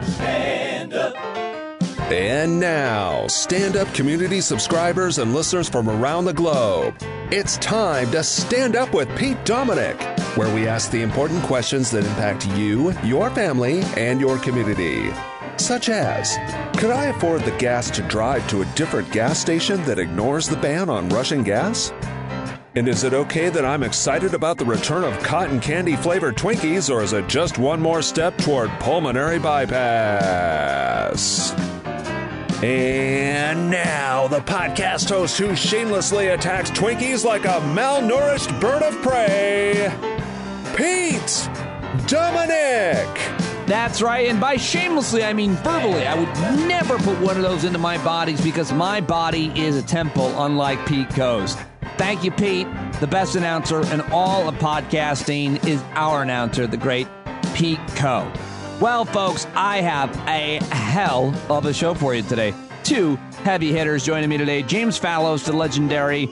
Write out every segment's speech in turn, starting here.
Stand up. And now, Stand Up community subscribers and listeners from around the globe, it's time to Stand Up with Pete Dominic, where we ask the important questions that impact you, your family, and your community. Such as, could I afford the gas to drive to a different gas station that ignores the ban on Russian gas? And is it okay that I'm excited about the return of cotton candy flavored Twinkies, or is it just one more step toward pulmonary bypass? And now, the podcast host who shamelessly attacks Twinkies like a malnourished bird of prey, Pete Dominic. That's right, and by shamelessly, I mean verbally. I would never put one of those into my bodies because my body is a temple, unlike Pete Coe's. Thank you, Pete, the best announcer in all of podcasting is our announcer, the great Pete Coe. Well, folks, I have a hell of a show for you today. Two heavy hitters joining me today. James Fallows, the legendary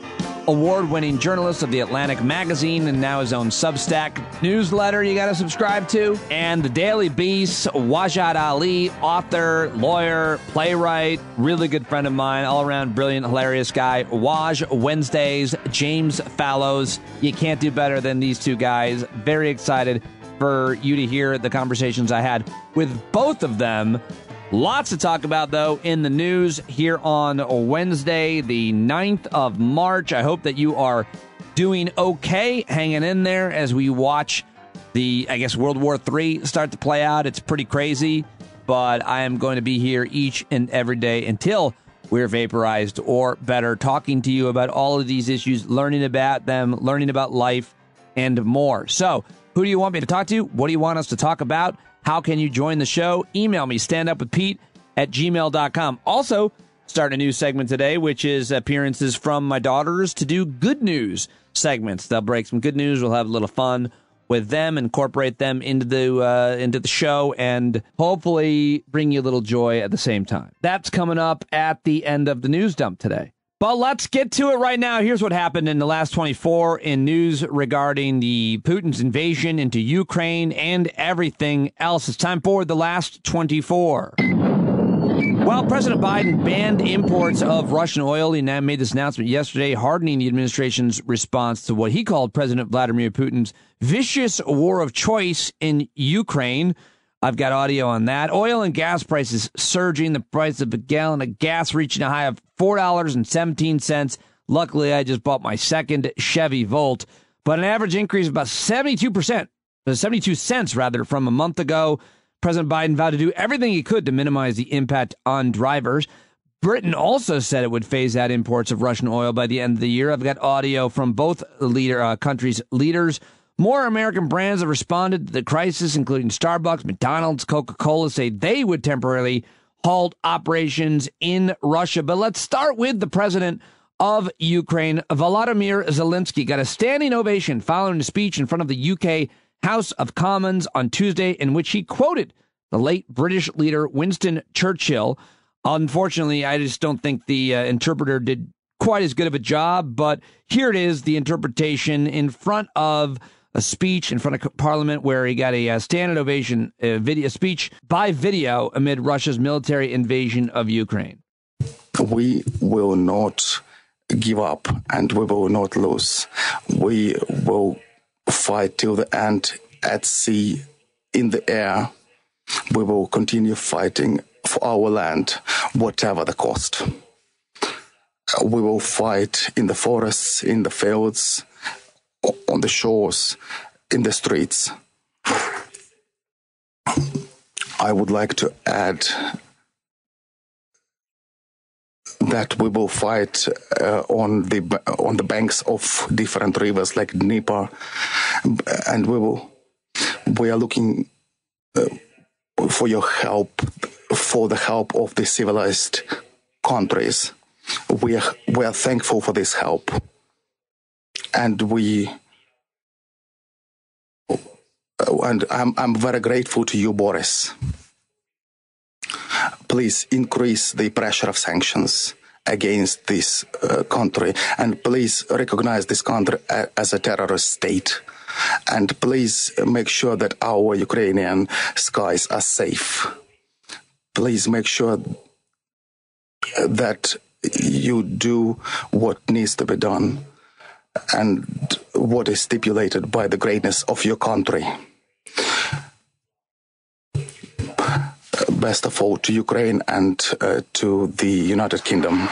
award-winning journalist of the Atlantic magazine and now his own Substack newsletter you got to subscribe to. And the Daily Beast, Wajahat Ali, author, lawyer, playwright, really good friend of mine, all-around brilliant, hilarious guy. Waj Wednesdays, James Fallows. You can't do better than these two guys. Very excited for you to hear the conversations I had with both of them. Lots to talk about, though, in the news here on Wednesday, the 9th of March. I hope that you are doing okay, hanging in there as we watch the, World War III start to play out. It's pretty crazy, but I am going to be here each and every day until we're vaporized, or better, talking to you about all of these issues, learning about them, learning about life, and more. So, who do you want me to talk to? What do you want us to talk about? How can you join the show? Email me, standupwithpete@gmail.com. Also, start a new segment today, which is appearances from my daughters to do good news segments. They'll break some good news. We'll have a little fun with them, incorporate them into the show, and hopefully bring you a little joy at the same time. That's coming up at the end of the news dump today. But let's get to it right now. Here's what happened in the last 24 in news regarding the Putin's invasion into Ukraine and everything else. It's time for the last 24. Well, President Biden banned imports of Russian oil. He now made this announcement yesterday, hardening the administration's response to what he called President Vladimir Putin's vicious war of choice in Ukraine. I've got audio on that. Oil and gas prices surging. The price of a gallon of gas reaching a high of $4.17. Luckily, I just bought my second Chevy Volt. But an average increase of about 72%, 72 cents rather, from a month ago. President Biden vowed to do everything he could to minimize the impact on drivers. Britain also said it would phase out imports of Russian oil by the end of the year. I've got audio from both countries' leaders. More American brands have responded to the crisis, including Starbucks, McDonald's, Coca-Cola, say they would temporarily halt operations in Russia. But let's start with the president of Ukraine. Volodymyr Zelensky got a standing ovation following a speech in front of the UK House of Commons on Tuesday, in which he quoted the late British leader Winston Churchill. Unfortunately, I just don't think the interpreter did quite as good of a job, but here it is, the interpretation in front of a speech in front of Parliament where he got a standing ovation, video speech by video amid Russia's military invasion of Ukraine. We will not give up and we will not lose. We will fight till the end, at sea, in the air. We will continue fighting for our land, whatever the cost. We will fight in the forests, in the fields, on the shores, in the streets. I would like to add that we will fight on the banks of different rivers like Dnieper, and we are looking for your help, for the help of the civilized countries. We are thankful for this help, and I'm very grateful to you, Boris. Please increase the pressure of sanctions against this country, and please recognize this country as a terrorist state, and please make sure that our Ukrainian skies are safe. please make sure that you do what needs to be done and what is stipulated by the greatness of your country. Best of all to Ukraine and to the United Kingdom.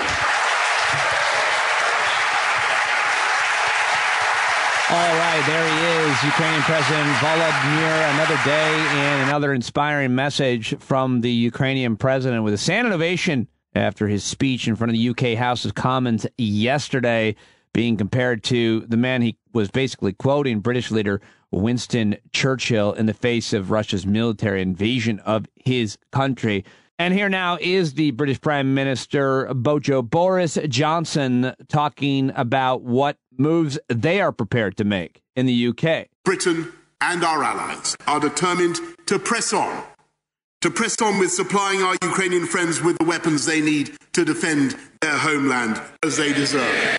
All right, there he is, Ukrainian President Volodymyr. Another day and another inspiring message from the Ukrainian president with a standing ovation after his speech in front of the UK House of Commons yesterday, being compared to the man he was basically quoting, British leader Winston Churchill, in the face of Russia's military invasion of his country. And here now is the British Prime Minister Boris Johnson talking about what moves they are prepared to make in the UK. Britain and our allies are determined to press on with supplying our Ukrainian friends with the weapons they need to defend their homeland as they deserve.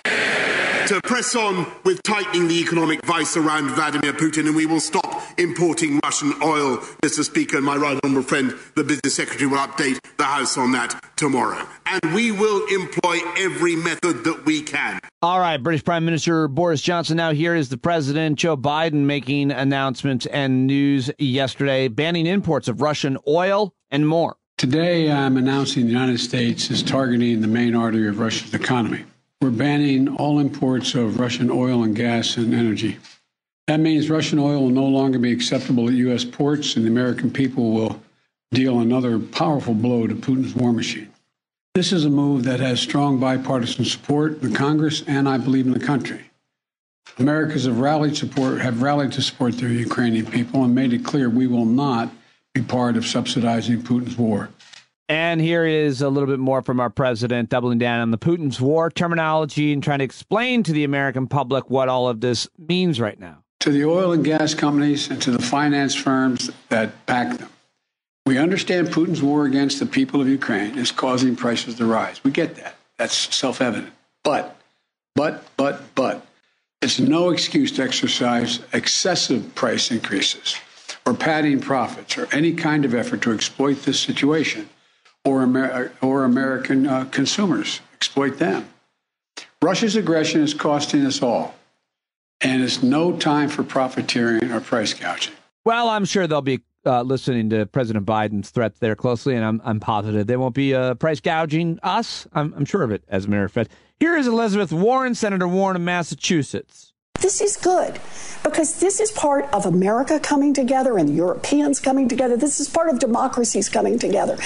To press on with tightening the economic vice around Vladimir Putin, and we will stop importing Russian oil. Mr. Speaker, and my right honourable friend, the Business Secretary, will update the House on that tomorrow. And we will employ every method that we can. All right, British Prime Minister Boris Johnson. Now here is the President, Joe Biden, making announcements and news yesterday, banning imports of Russian oil and more. Today, I'm announcing the United States is targeting the main artery of Russia's economy. We're banning all imports of Russian oil and gas and energy. That means Russian oil will no longer be acceptable at U.S. ports, and the American people will deal another powerful blow to Putin's war machine. This is a move that has strong bipartisan support in the Congress and, I believe, in the country. Americans have rallied to support their Ukrainian people and made it clear we will not be part of subsidizing Putin's war. And here is a little bit more from our president, doubling down on the Putin's war terminology and trying to explain to the American public what all of this means right now. To the oil and gas companies and to the finance firms that back them, we understand Putin's war against the people of Ukraine is causing prices to rise. We get that. That's self-evident. But, it's no excuse to exercise excessive price increases or padding profits or any kind of effort to exploit this situation. Or American consumers, exploit them. Russia's aggression is costing us all, and it's no time for profiteering or price gouging. Well, I'm sure they'll be listening to President Biden's threats there closely, and I'm positive they won't be price gouging us. I'm sure of it, as a matter of fact. Here is Elizabeth Warren, Senator Warren of Massachusetts. This is good because this is part of America coming together and the Europeans coming together. This is part of democracies coming together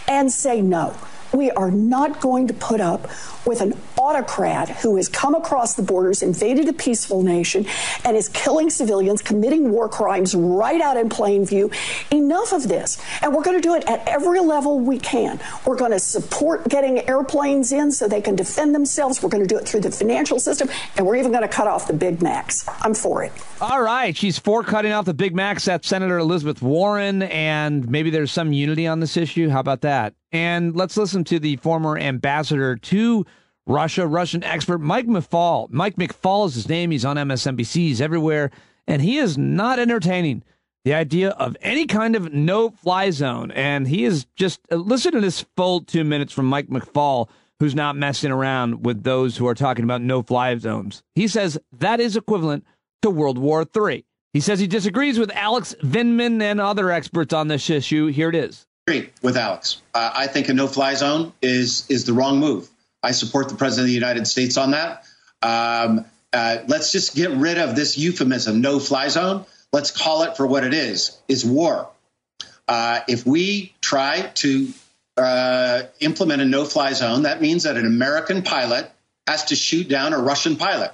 and say, no, we are not going to put up with an autocrat who has come across the borders, invaded a peaceful nation, and is killing civilians, committing war crimes right out in plain view. Enough of this. And we're going to do it at every level we can. We're going to support getting airplanes in so they can defend themselves. We're going to do it through the financial system, and we're even going to cut off the Big Macs. I'm for it. All right. She's for cutting off the Big Macs. That's Senator Elizabeth Warren, and maybe there's some unity on this issue. How about that? And let's listen to the former ambassador to Russia, Russian expert Mike McFaul. Mike McFaul is his name. He's on MSNBC. He's everywhere. And he is not entertaining the idea of any kind of no-fly zone. And he is just, listen to this full 2 minutes from Mike McFaul, who's not messing around with those who are talking about no-fly zones. He says that is equivalent to World War III. He says he disagrees with Alex Vindman and other experts on this issue. Here it is. I agree with Alex. I think a no-fly zone is the wrong move. I support the President of the United States on that. Let's just get rid of this euphemism, no-fly zone. Let's call it for what it is war. If we try to implement a no-fly zone, that means that an American pilot has to shoot down a Russian pilot.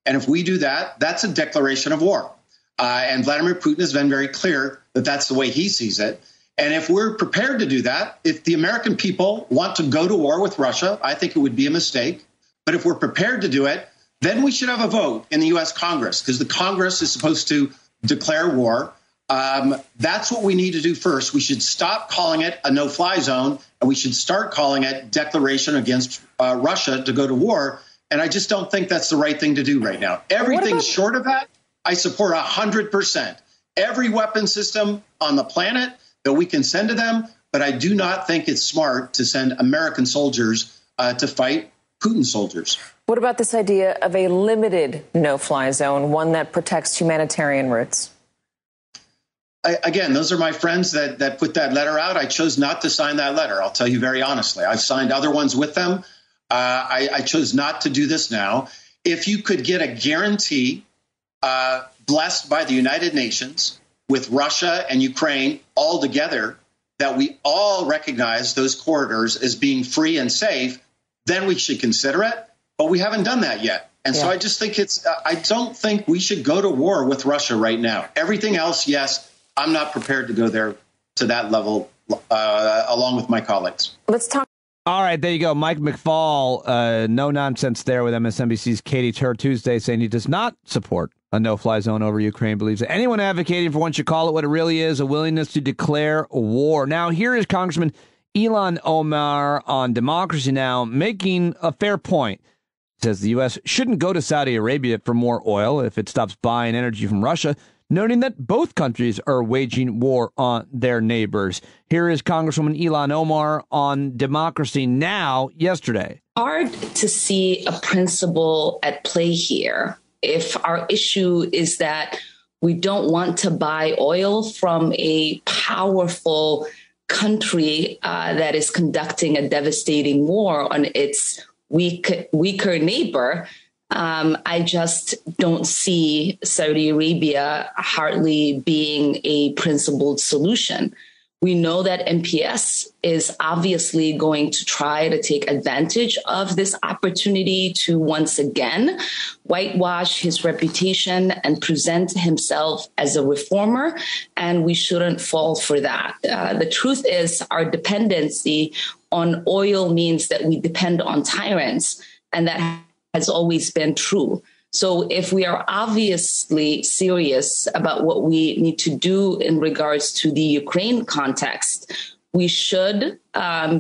And if we do that, that's a declaration of war. And Vladimir Putin has been very clear that that's the way he sees it. And if we're prepared to do that, if the American people want to go to war with Russia, I think it would be a mistake. But if we're prepared to do it, then we should have a vote in the U.S. Congress, because the Congress is supposed to declare war. That's what we need to do first. We should stop calling it a no-fly zone, and we should start calling it declaration against Russia to go to war. And I just don't think that's the right thing to do right now. Everything short of that, I support 100%. Every weapon system on the planet that we can send to them, but I do not think it's smart to send American soldiers to fight Putin soldiers. What about this idea of a limited no-fly zone, one that protects humanitarian routes? Again, those are my friends that put that letter out. I chose not to sign that letter. I'll tell you very honestly. I've signed other ones with them. I chose not to do this now. If you could get a guarantee blessed by the United Nations with Russia and Ukraine all together, that we all recognize those corridors as being free and safe, then we should consider it. But we haven't done that yet. And so I just think I don't think we should go to war with Russia right now. Everything else, yes, I'm not prepared to go there to that level along with my colleagues. Let's talk. All right, there you go. Mike McFaul, no nonsense there with MSNBC's Katie Tur Tuesday, saying he does not support a no-fly zone over Ukraine, believes that anyone advocating for, once you call it what it really is, a willingness to declare war. Now, here is Congressman Ilhan Omar on Democracy Now! Making a fair point. Says the U.S. shouldn't go to Saudi Arabia for more oil if it stops buying energy from Russia, noting that both countries are waging war on their neighbors. Here is Congresswoman Ilhan Omar on Democracy Now! Yesterday. Hard to see a principle at play here if our issue is that we don't want to buy oil from a powerful country that is conducting a devastating war on its weaker neighbor. I just don't see Saudi Arabia hardly being a principled solution. We know that MPS is obviously going to try to take advantage of this opportunity to once again whitewash his reputation and present himself as a reformer, and we shouldn't fall for that. The truth is our dependency on oil means that we depend on tyrants, and that has always been true. So if we are obviously serious about what we need to do in regards to the Ukraine context, we should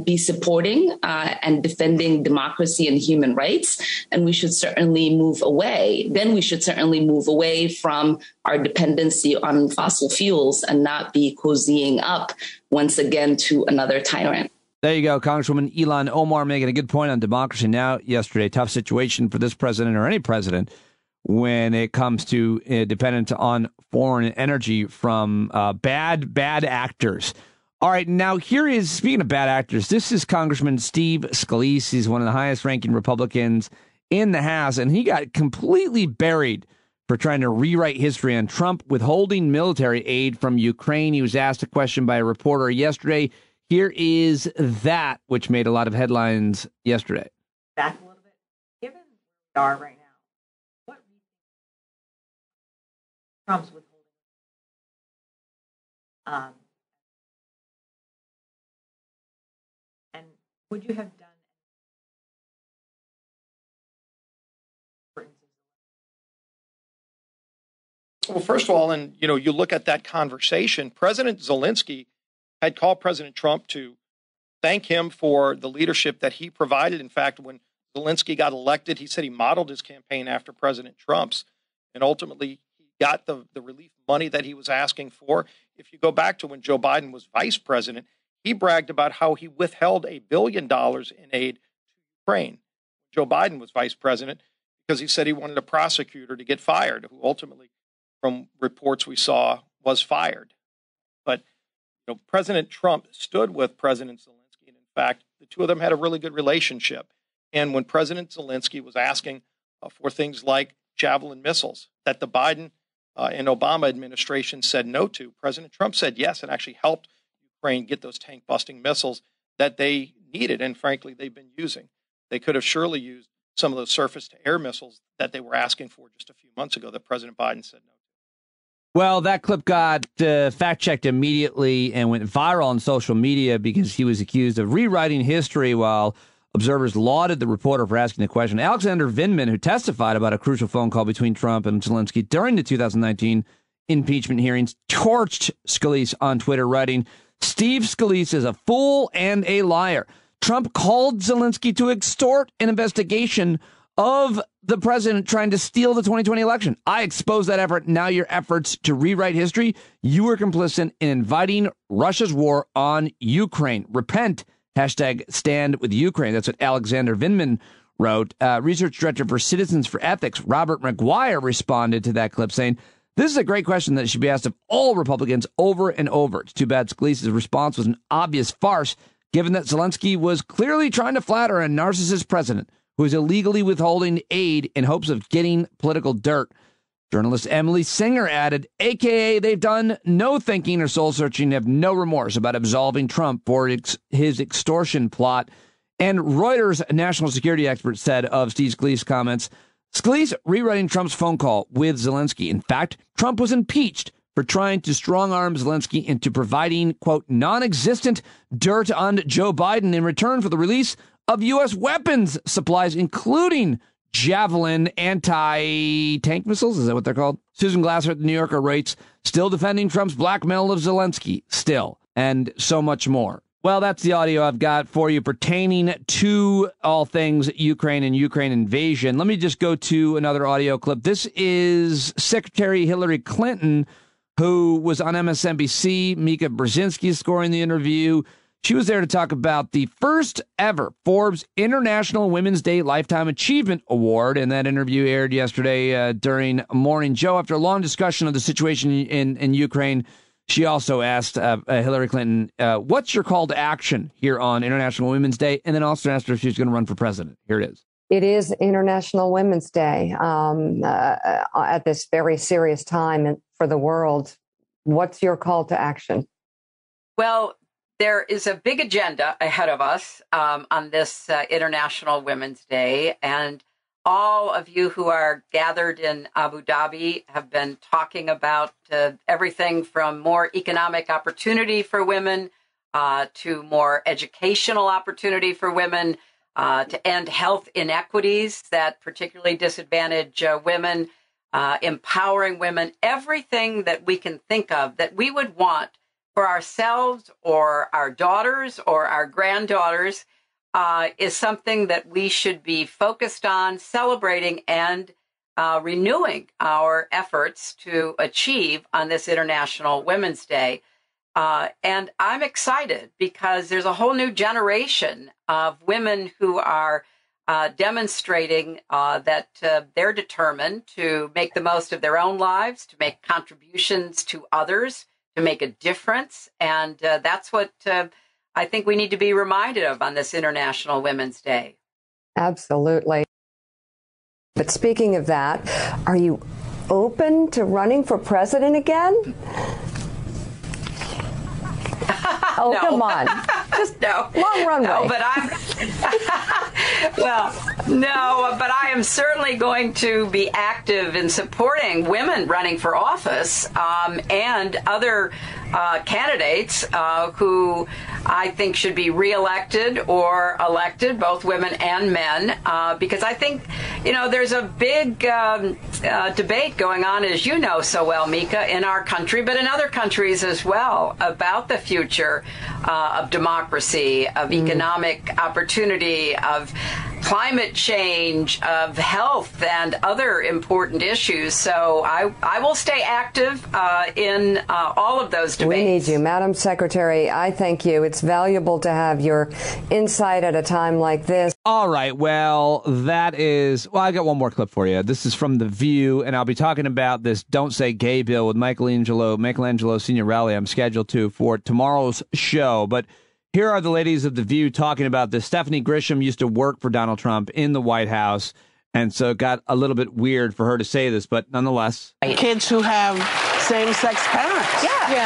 be supporting and defending democracy and human rights, and we should certainly move away. Then we should certainly move away from our dependency on fossil fuels and not be cozying up once again to another tyrant. There you go, Congresswoman Ilhan Omar making a good point on Democracy Now! Yesterday. Tough situation for this president or any president when it comes to dependence on foreign energy from bad actors. All right, now here is, speaking of bad actors, this is Congressman Steve Scalise. He's one of the highest-ranking Republicans in the House, and he got completely buried for trying to rewrite history on Trump withholding military aid from Ukraine. He was asked a question by a reporter yesterday. Here is that, which made a lot of headlines yesterday. Back a little bit. Given where we are right now, what do you think Trump's withholding? And would you have done? Well, first of all, and you look at that conversation, President Zelensky had called President Trump to thank him for the leadership that he provided. In fact, when Zelensky got elected, he said he modeled his campaign after President Trump's, and ultimately he got the relief money that he was asking for. If you go back to when Joe Biden was vice president, he bragged about how he withheld $1 billion in aid to Ukraine. Joe Biden was vice president because he said he wanted a prosecutor to get fired, who ultimately, from reports we saw, was fired. But President Trump stood with President Zelensky, and in fact, the two of them had a really good relationship. And when President Zelensky was asking for things like Javelin missiles that the Biden and Obama administration said no to, President Trump said yes and actually helped Ukraine get those tank-busting missiles that they needed, and frankly, they've been using. They could have surely used some of those surface-to-air missiles that they were asking for just a few months ago that President Biden said no to. Well, that clip got fact-checked immediately and went viral on social media because he was accused of rewriting history while observers lauded the reporter for asking the question. Alexander Vindman, who testified about a crucial phone call between Trump and Zelensky during the 2019 impeachment hearings, torched Scalise on Twitter, writing, "Steve Scalise is a fool and a liar. Trump called Zelensky to extort an investigation of the president trying to steal the 2020 election. I exposed that effort. Now your efforts to rewrite history, you were complicit in inviting Russia's war on Ukraine. Repent. Hashtag stand with Ukraine. That's what Alexander Vindman wrote. Research director for Citizens for Ethics, Robert McGuire, responded to that clip saying, this is a great question that should be asked of all Republicans over and over. It's too bad Scalise's response was an obvious farce, given that Zelensky was clearly trying to flatter a narcissist president who is illegally withholding aid in hopes of getting political dirt. Journalist Emily Singer added, a.k.a. they've done no thinking or soul-searching, have no remorse about absolving Trump for his extortion plot. And Reuters national security expert said of Steve Scalise's comments, Scalise rewriting Trump's phone call with Zelensky. In fact, Trump was impeached for trying to strong-arm Zelensky into providing, quote, non-existent dirt on Joe Biden in return for the release of U.S. weapons supplies, including Javelin anti-tank missiles. Is that what they're called? Susan Glasser at the New Yorker writes, still defending Trump's blackmail of Zelensky, still, and so much more. Well, that's the audio I've got for you pertaining to all things Ukraine and Ukraine invasion. Let me just go to another audio clip. This is Secretary Hillary Clinton, who was on MSNBC. Mika Brzezinski scoring the interview. She was there to talk about the first ever Forbes International Women's Day Lifetime Achievement Award. And that interview aired yesterday during Morning Joe. After a long discussion of the situation in Ukraine, she also asked Hillary Clinton, what's your call to action here on International Women's Day? And then also asked her if she was going to run for president. Here it is. It is International Women's Day at this very serious time for the world. What's your call to action? Well, there is a big agenda ahead of us on this International Women's Day. And all of you who are gathered in Abu Dhabi have been talking about everything from more economic opportunity for women to more educational opportunity for women, to end health inequities that particularly disadvantage women, empowering women, everything that we can think of that we would want for ourselves or our daughters or our granddaughters is something that we should be focused on, celebrating, and renewing our efforts to achieve on this International Women's Day. And I'm excited because there's a whole new generation of women who are demonstrating that they're determined to make the most of their own lives, to make contributions to others, to make a difference. And that's what I think we need to be reminded of on this International Women's Day. Absolutely. But speaking of that, are you open to running for president again? Oh, no. Come on. Just no. Long runway. No, but I am certainly going to be active in supporting women running for office and other candidates who I think should be reelected or elected, both women and men, because I think, there's a big debate going on, as you know so well, Mika, in our country, but in other countries as well, about the future of democracy, of economic opportunity, of climate change, of health, and other important issues. So I will stay active in all of those debates. We need you, Madam Secretary. I thank you. It's valuable to have your insight at a time like this. All right. Well, that is... Well, I got one more clip for you. This is from The View, and I'll be talking about this Don't Say Gay bill with Michelangelo Signorelli. I'm scheduled to for tomorrow's show. But here are the ladies of The View talking about this. Stephanie Grisham used to work for Donald Trump in the White House, and so it got a little bit weird for her to say this, but nonetheless. Kids who have same-sex parents.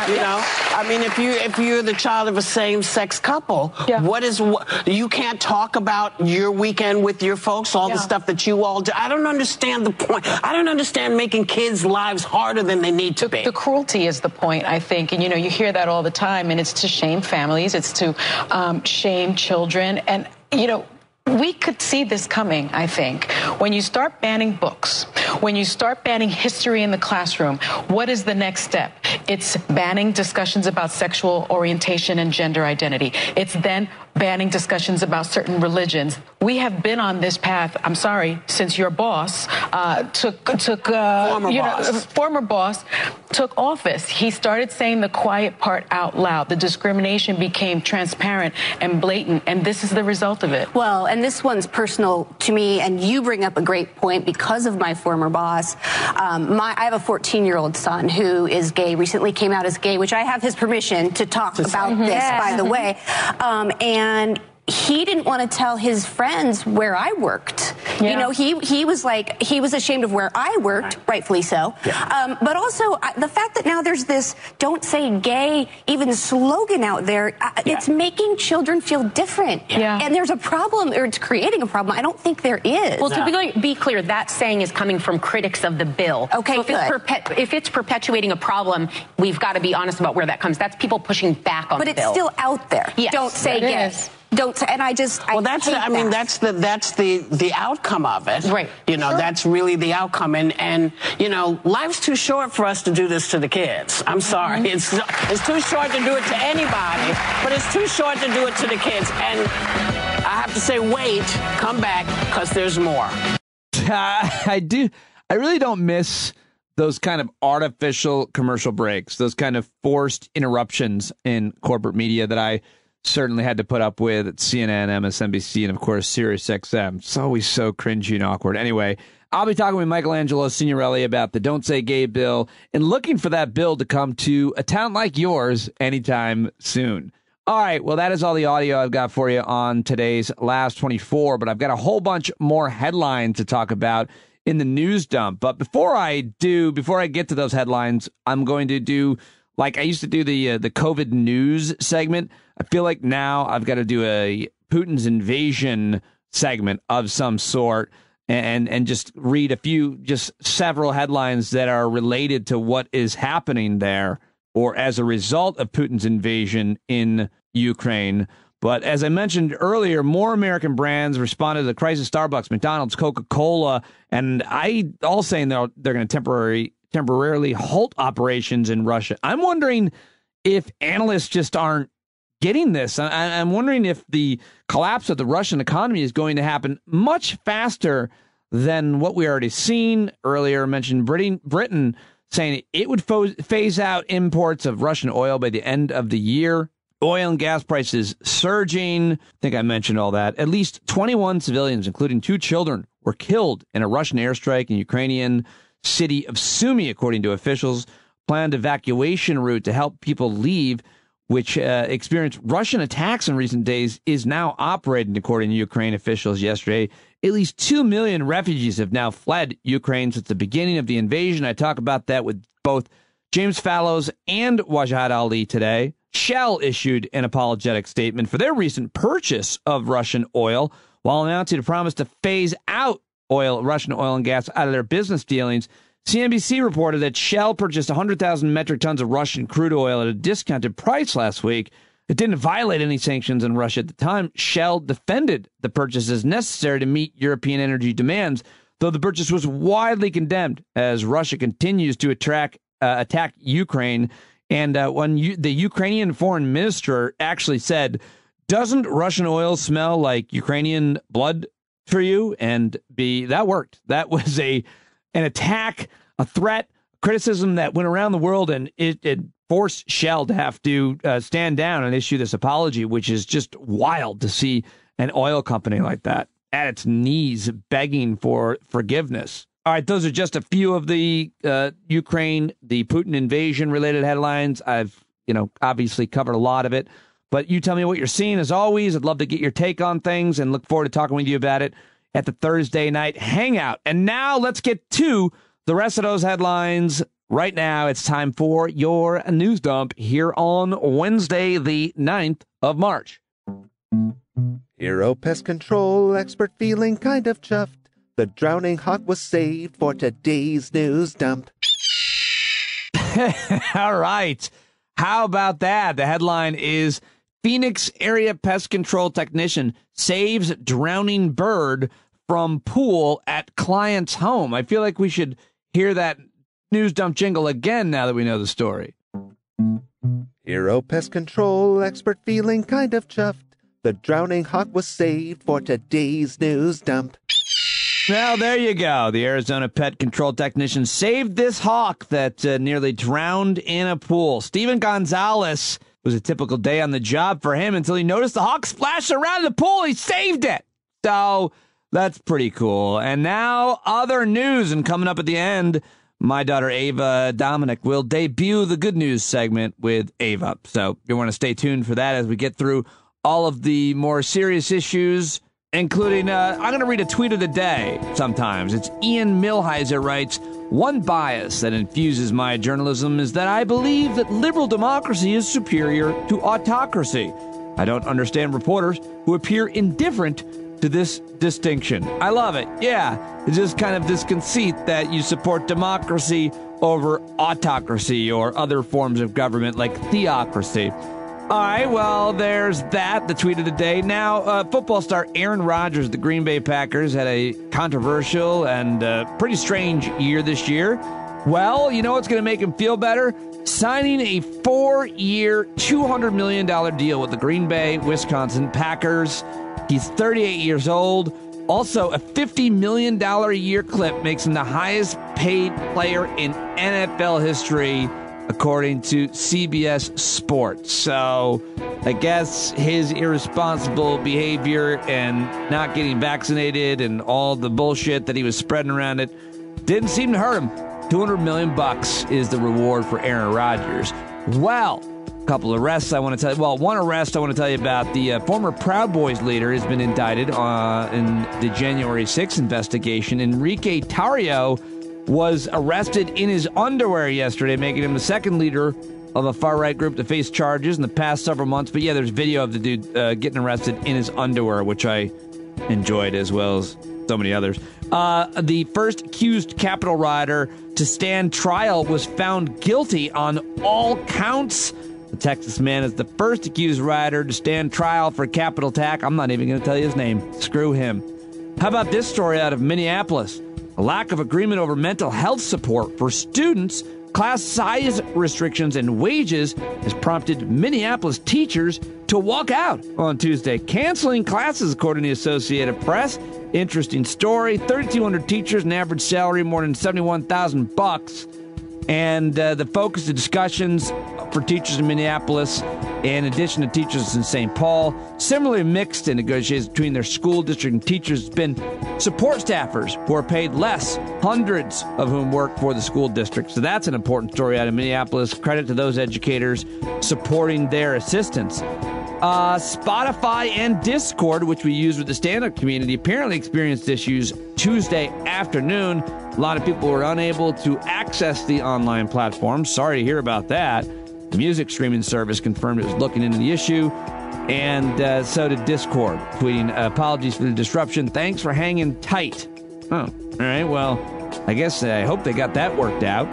You know, I mean, if you're the child of a same-sex couple, you can't talk about your weekend with your folks, all the stuff that you all do. I don't understand the point. I don't understand making kids' lives harder than they need to be. The cruelty is the point, I think, and you hear that all the time, and it's to shame families, it's to shame children, and we could see this coming, I think. When you start banning books, When you start banning history in the classroom, what is the next step? It's banning discussions about sexual orientation and gender identity. It's then banning discussions about certain religions. We have been on this path, I'm sorry, since your boss former boss took office. He started saying the quiet part out loud. The discrimination became transparent and blatant, and this is the result of it. Well, and this one's personal to me, and you bring up a great point because of my former boss. I have a 14-year-old son who is gay, recently came out as gay, which I have his permission to talk about this, by the way. And he didn't want to tell his friends where I worked. Yeah. You know, he was like, he was ashamed of where I worked, rightfully so. Yeah. But also the fact that now there's this "Don't Say Gay" even slogan out there, it's making children feel different. Yeah. And there's a problem, or it's creating a problem. I don't think there is. Well, to be clear, that saying is coming from critics of the bill. Okay, so if it's perpetuating a problem, we've got to be honest about where that comes. That's people pushing back on the bill. But it's still out there. Yes. Don't say gay. Don't, and I just, well, that's the outcome of it, right? You know, that's really the outcome, and you know, life's too short for us to do this to the kids. I'm sorry, it's too short to do it to anybody, but it's too short to do it to the kids. And I have to say, wait, come back, because there's more. I really don't miss those kind of artificial commercial breaks, those kind of forced interruptions in corporate media that I certainly had to put up with at CNN, MSNBC, and of course Sirius XM. It's always so cringy and awkward. Anyway, I'll be talking with Michelangelo Signorelli about the Don't Say Gay bill and looking for that bill to come to a town like yours anytime soon. All right, well, that is all the audio I've got for you on today's Last 24, but I've got a whole bunch more headlines to talk about in the news dump. But before I get to those headlines, I'm going to do, like I used to do the COVID news segment. I feel like now I've got to do a Putin's invasion segment of some sort and just read several headlines that are related to what is happening there or as a result of Putin's invasion in Ukraine. But as I mentioned earlier, more American brands responded to the crisis. Starbucks, McDonald's, Coca-Cola, and all saying they're going to temporarily halt operations in Russia. I'm wondering if analysts just aren't getting this. I'm wondering if the collapse of the Russian economy is going to happen much faster than what we already seen. Earlier mentioned Britain saying it would phase out imports of Russian oil by the end of the year. Oil and gas prices surging. I think I mentioned all that. At least 21 civilians, including 2 children, were killed in a Russian airstrike in Ukrainian city of Sumy, according to officials. Planned evacuation route to help people leave, which experienced Russian attacks in recent days, is now operating, according to Ukraine officials yesterday. At least 2 million refugees have now fled Ukraine since the beginning of the invasion. I talk about that with both James Fallows and Wajahat Ali today. Shell issued an apologetic statement for their recent purchase of Russian oil, while announcing a promise to phase out Russian oil and gas out of their business dealings. CNBC reported that Shell purchased 100,000 metric tons of Russian crude oil at a discounted price last week. It didn't violate any sanctions on Russia at the time. Shell defended the purchase as necessary to meet European energy demands, though the purchase was widely condemned as Russia continues to attack Ukraine. And when the Ukrainian foreign minister actually said, "Doesn't Russian oil smell like Ukrainian blood for you?" And that worked. That was an attack, a threat, criticism that went around the world, and it forced Shell to have to stand down and issue this apology, which is just wild to see an oil company like that at its knees begging for forgiveness. All right, those are just a few of the Ukraine, the Putin invasion related headlines. I've, obviously covered a lot of it, but you tell me what you're seeing. As always, I'd love to get your take on things and look forward to talking with you about it at the Thursday night hangout. And now let's get to the rest of those headlines. Right now, it's time for your news dump here on Wednesday, the 9th of March. Hero pest control expert feeling kind of chuffed. The drowning hawk was saved for today's news dump. All right. How about that? The headline is Phoenix area pest control technician saves drowning bird from pool at client's home. I feel like we should hear that news dump jingle again now that we know the story. Hero pest control expert feeling kind of chuffed. The drowning hawk was saved for today's news dump. Well, there you go. The Arizona pet control technician saved this hawk that nearly drowned in a pool. Steven Gonzalez was a typical day on the job for him until he noticed the hawk splash around the pool. He saved it. So that's pretty cool. And now other news. And coming up at the end, my daughter Ava Dominic will debut the good news segment with Ava. So you want to stay tuned for that as we get through all of the more serious issues, including, I'm going to read a tweet of the day sometimes. It's Ian Millheiser writes, "One bias that infuses my journalism is that I believe that liberal democracy is superior to autocracy. I don't understand reporters who appear indifferent to this distinction." I love it. Yeah, it's just kind of this conceit that you support democracy over autocracy or other forms of government like theocracy. All right, well, there's that, the tweet of the day. Now, football star Aaron Rodgers of the Green Bay Packers had a controversial and pretty strange year this year. Well, you know what's going to make him feel better? Signing a 4-year, $200 million deal with the Green Bay, Wisconsin Packers. He's 38 years old. Also, a $50 million a year clip makes him the highest paid player in NFL history, according to CBS Sports. So I guess his irresponsible behavior and not getting vaccinated and all the bullshit that he was spreading around it didn't seem to hurt him. $200 million is the reward for Aaron Rodgers. Well, a couple of arrests I want to tell you. Well, one arrest I want to tell you about. The former Proud Boys leader has been indicted in the January 6th investigation. Enrique Tarrio was arrested in his underwear yesterday, making him the second leader of a far-right group to face charges in the past several months. But yeah, there's video of the dude getting arrested in his underwear, which I enjoyed as well as so many others. The first accused Capitol rioter to stand trial was found guilty on all counts. The Texas man is the first accused rioter to stand trial for Capitol attack. I'm not even going to tell you his name. Screw him. How about this story out of Minneapolis? A lack of agreement over mental health support for students, class size restrictions, and wages has prompted Minneapolis teachers to walk out on Tuesday, canceling classes, according to the Associated Press. Interesting story. 3,200 teachers, an average salary more than $71,000. And the focus of discussions for teachers in Minneapolis, in addition to teachers in St. Paul, similarly mixed in negotiations between their school district and teachers, has been support staffers who are paid less, hundreds of whom work for the school district. So that's an important story out of Minneapolis. Credit to those educators supporting their assistants. Spotify and Discord, which we use with the stand-up community, apparently experienced issues Tuesday afternoon. A lot of people were unable to access the online platform. Sorry to hear about that. The music streaming service confirmed it was looking into the issue, and so did Discord, tweeting, "Apologies for the disruption. Thanks for hanging tight." Oh, all right. Well, I hope they got that worked out.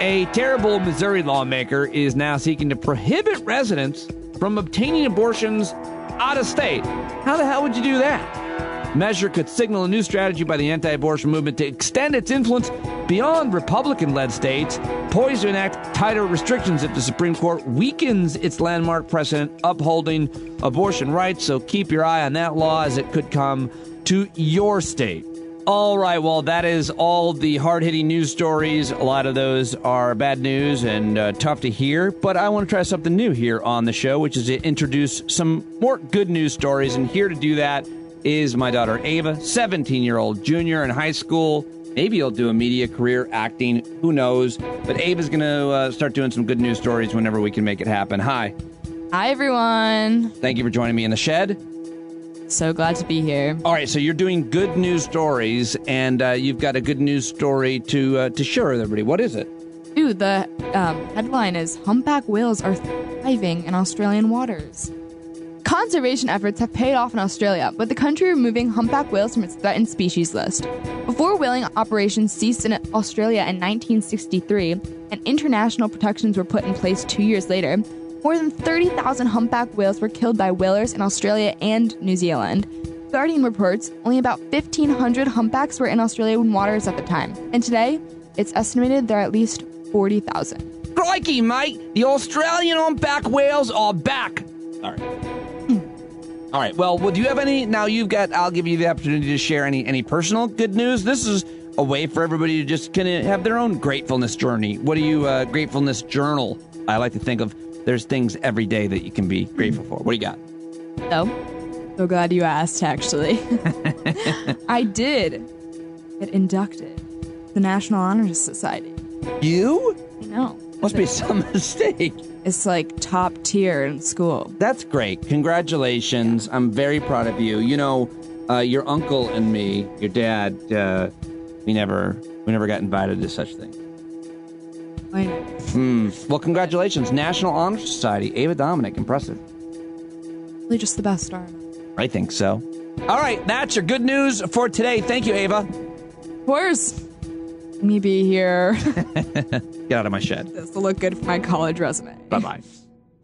A terrible Missouri lawmaker is now seeking to prohibit residents from obtaining abortions out of state. How the hell would you do that? Measure could signal a new strategy by the anti-abortion movement to extend its influence beyond Republican-led states, poised to enact tighter restrictions if the Supreme Court weakens its landmark precedent upholding abortion rights. So keep your eye on that law as it could come to your state. All right, well, that is all the hard-hitting news stories. A lot of those are bad news and tough to hear, but I want to try something new here on the show, which is to introduce some more good news stories, and here to do that is my daughter Ava, 17-year-old junior in high school. Maybe he'll do a media career, acting, who knows, but Ava's going to start doing some good news stories whenever we can make it happen. Hi. Hi, everyone. Thank you for joining me in the shed. So glad to be here. All right, so you're doing good news stories, and you've got a good news story to share with everybody. What is it? Dude, the headline is Humpback Whales Are Thriving in Australian Waters. Conservation efforts have paid off in Australia, with the country removing humpback whales from its threatened species list. Before whaling operations ceased in Australia in 1963, and international protections were put in place 2 years later, more than 30,000 humpback whales were killed by whalers in Australia and New Zealand. Guardian reports only about 1,500 humpbacks were in Australian waters at the time, and today it's estimated there are at least 40,000. Crikey, mate! The Australian humpback whales are back! All right. All right, well, do you have any? Now I'll give you the opportunity to share any personal good news. This is a way for everybody to just kind of have their own gratefulness journey. What do you, gratefulness journal? I like to think of there's things every day that you can be grateful for. What do you got? Oh, so glad you asked, actually. I did get inducted to the National Honor Society. You? No. Must be some mistake. It's like top tier in school. That's great. Congratulations. I'm very proud of you. You know, your uncle and me, your dad, we never got invited to such things. I know. Well, congratulations. National Honor Society. Ava Dominic. Impressive. Really just the best, aren't I think so. All right, that's your good news for today. Thank you, Ava. Of course. Let me be here. Get out of my shed. This will look good for my college resume. Bye-bye.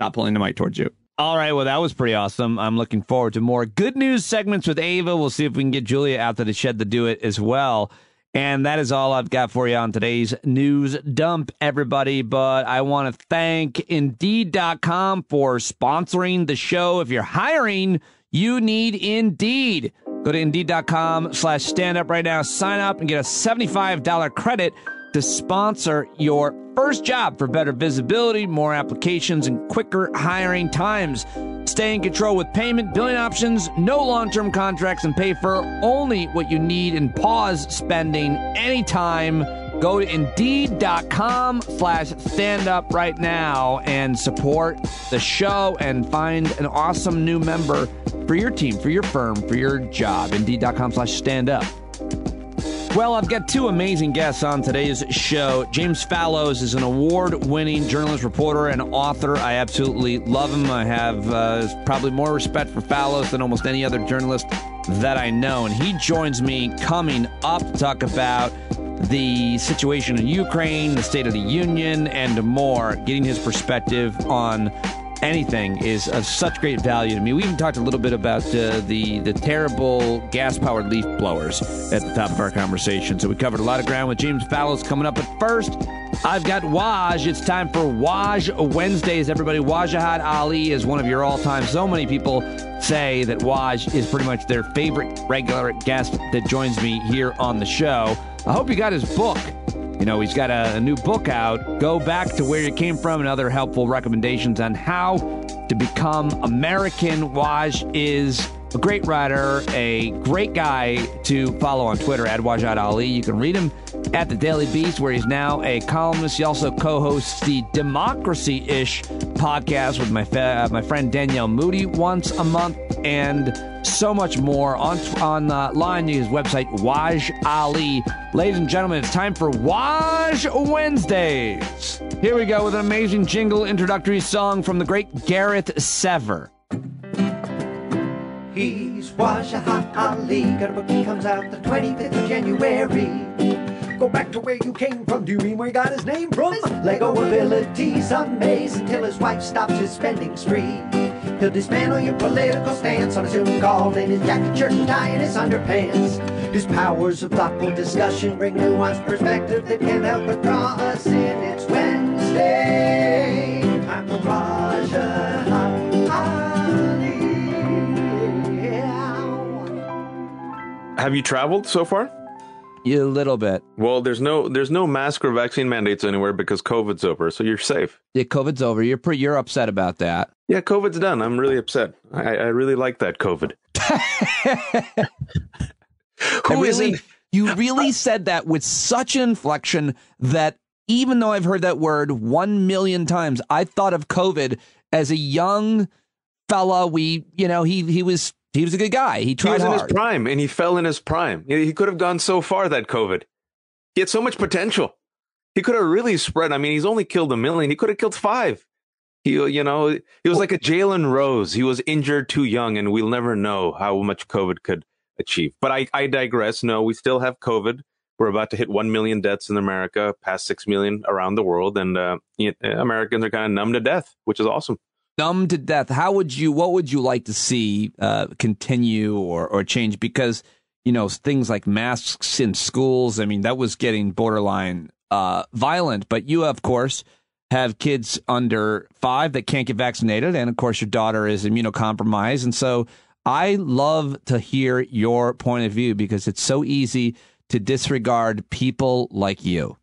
Not pulling the mic towards you. All right, well, that was pretty awesome. I'm looking forward to more good news segments with Ava. We'll see if we can get Julia out to the shed to do it as well. And that is all I've got for you on today's news dump, everybody. But I want to thank Indeed.com for sponsoring the show. If you're hiring, you need Indeed. Go to Indeed.com/standup right now. Sign up and get a $75 credit to sponsor your first job for better visibility, more applications, and quicker hiring times. Stay in control with payment, billing options, no long-term contracts, and pay for only what you need and pause spending anytime. Go to Indeed.com/standup right now and support the show and find an awesome new member for your team, for your firm, for your job. Indeed.com/standup. Well, I've got two amazing guests on today's show. James Fallows is an award-winning journalist, reporter, and author. I absolutely love him. I have probably more respect for Fallows than almost any other journalist that I know. And he joins me coming up to talk about the situation in Ukraine, the State of the Union, and more. Getting his perspective on anything is of such great value to me. We even talked a little bit about the terrible gas-powered leaf blowers at the top of our conversation. So we covered a lot of ground with James Fallows coming up. But first, I've got Waj. It's time for Waj Wednesdays, everybody. Wajahat Ali is one of your all-time. So many people say that Waj is pretty much their favorite regular guest that joins me here on the show. I hope you got his book. You know, he's got a new book out, Go Back to Where You Came From, and other helpful recommendations on how to become American. Waj is a great writer, a great guy to follow on Twitter, at Wajahat Ali. You can read him at the Daily Beast, where he's now a columnist. He also co-hosts the Democracy-ish podcast with my friend Danielle Moody once a month, and so much more. Online, his website, Waj Ali. Ladies and gentlemen, it's time for Waj Wednesdays. Here we go with an amazing jingle introductory song from the great Gareth Sever. He's Wajahat Ali, got a book that comes out the 25th of January. Go back to where you came from, do you mean where he got his name from? Lego abilities amaze until his wife stops his spending spree. He'll dismantle your political stance on a Zoom call in his jacket, shirt, and tie, and his underpants. His powers of thoughtful discussion bring nuanced perspective that can't help but draw us in. It's Wednesday, time for Wajahat Ali. Have you traveled so far? A little bit. Well, there's no mask or vaccine mandates anywhere because COVID's over, so you're safe. Yeah, COVID's over. You're upset about that. Yeah, COVID's done. I'm really upset. I really like that COVID. You really said that with such an inflection that even though I've heard that word 1 million times, I thought of COVID as a young fella. He was a good guy. He tried hard. He was in his prime, and he fell in his prime. He could have gone so far, that COVID. He had so much potential. He could have really spread. I mean, he's only killed 1 million. He could have killed 5. He was like a Jalen Rose. He was injured too young, and we'll never know how much COVID could achieve. But I digress. No, we still have COVID. We're about to hit 1 million deaths in America, past 6 million around the world, and Americans are kind of numb to death, which is awesome. numb to death. What would you like to see continue or change? Because, things like masks in schools, I mean, that was getting borderline violent. But you, of course, have kids under 5 that can't get vaccinated. And, of course, your daughter is immunocompromised. And so I love to hear your point of view because it's so easy to disregard people like you.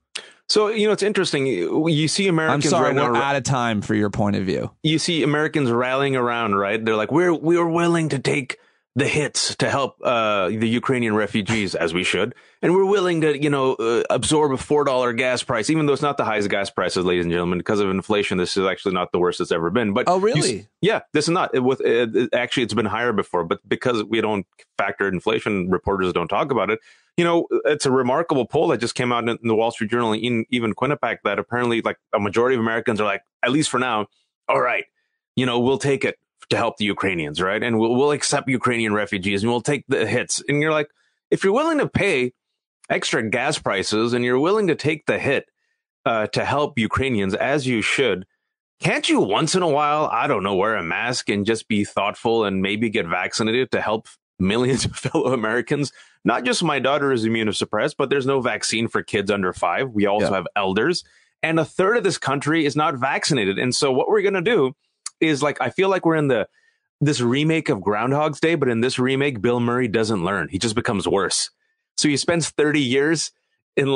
So, it's interesting. You see Americans. I'm sorry, right we're now, out of time for your point of view. You see Americans rallying around, right? They're like, we are willing to take the hits to help the Ukrainian refugees, as we should. And we're willing to, absorb a $4 gas price, even though it's not the highest gas prices, ladies and gentlemen, because of inflation. This is actually not the worst it's ever been. But oh, really? Yeah, this is not. Actually, it's been higher before. But because we don't factor inflation, reporters don't talk about it. It's a remarkable poll that just came out in the Wall Street Journal, even Quinnipiac, that apparently like a majority of Americans are like, at least for now, all right, we'll take it to help the Ukrainians, right? And we'll accept Ukrainian refugees and we'll take the hits. And you're like, if you're willing to pay extra gas prices and you're willing to take the hit to help Ukrainians, as you should, can't you once in a while, I don't know, wear a mask and just be thoughtful and maybe get vaccinated to help millions of fellow Americans? Not just my daughter is immunosuppressed, but there's no vaccine for kids under 5. We also have elders, and a third of this country is not vaccinated. And so what we're going to do is, like, I feel like we're in this remake of Groundhog's Day, but in this remake, Bill Murray doesn't learn. He just becomes worse. So he spends 30 years in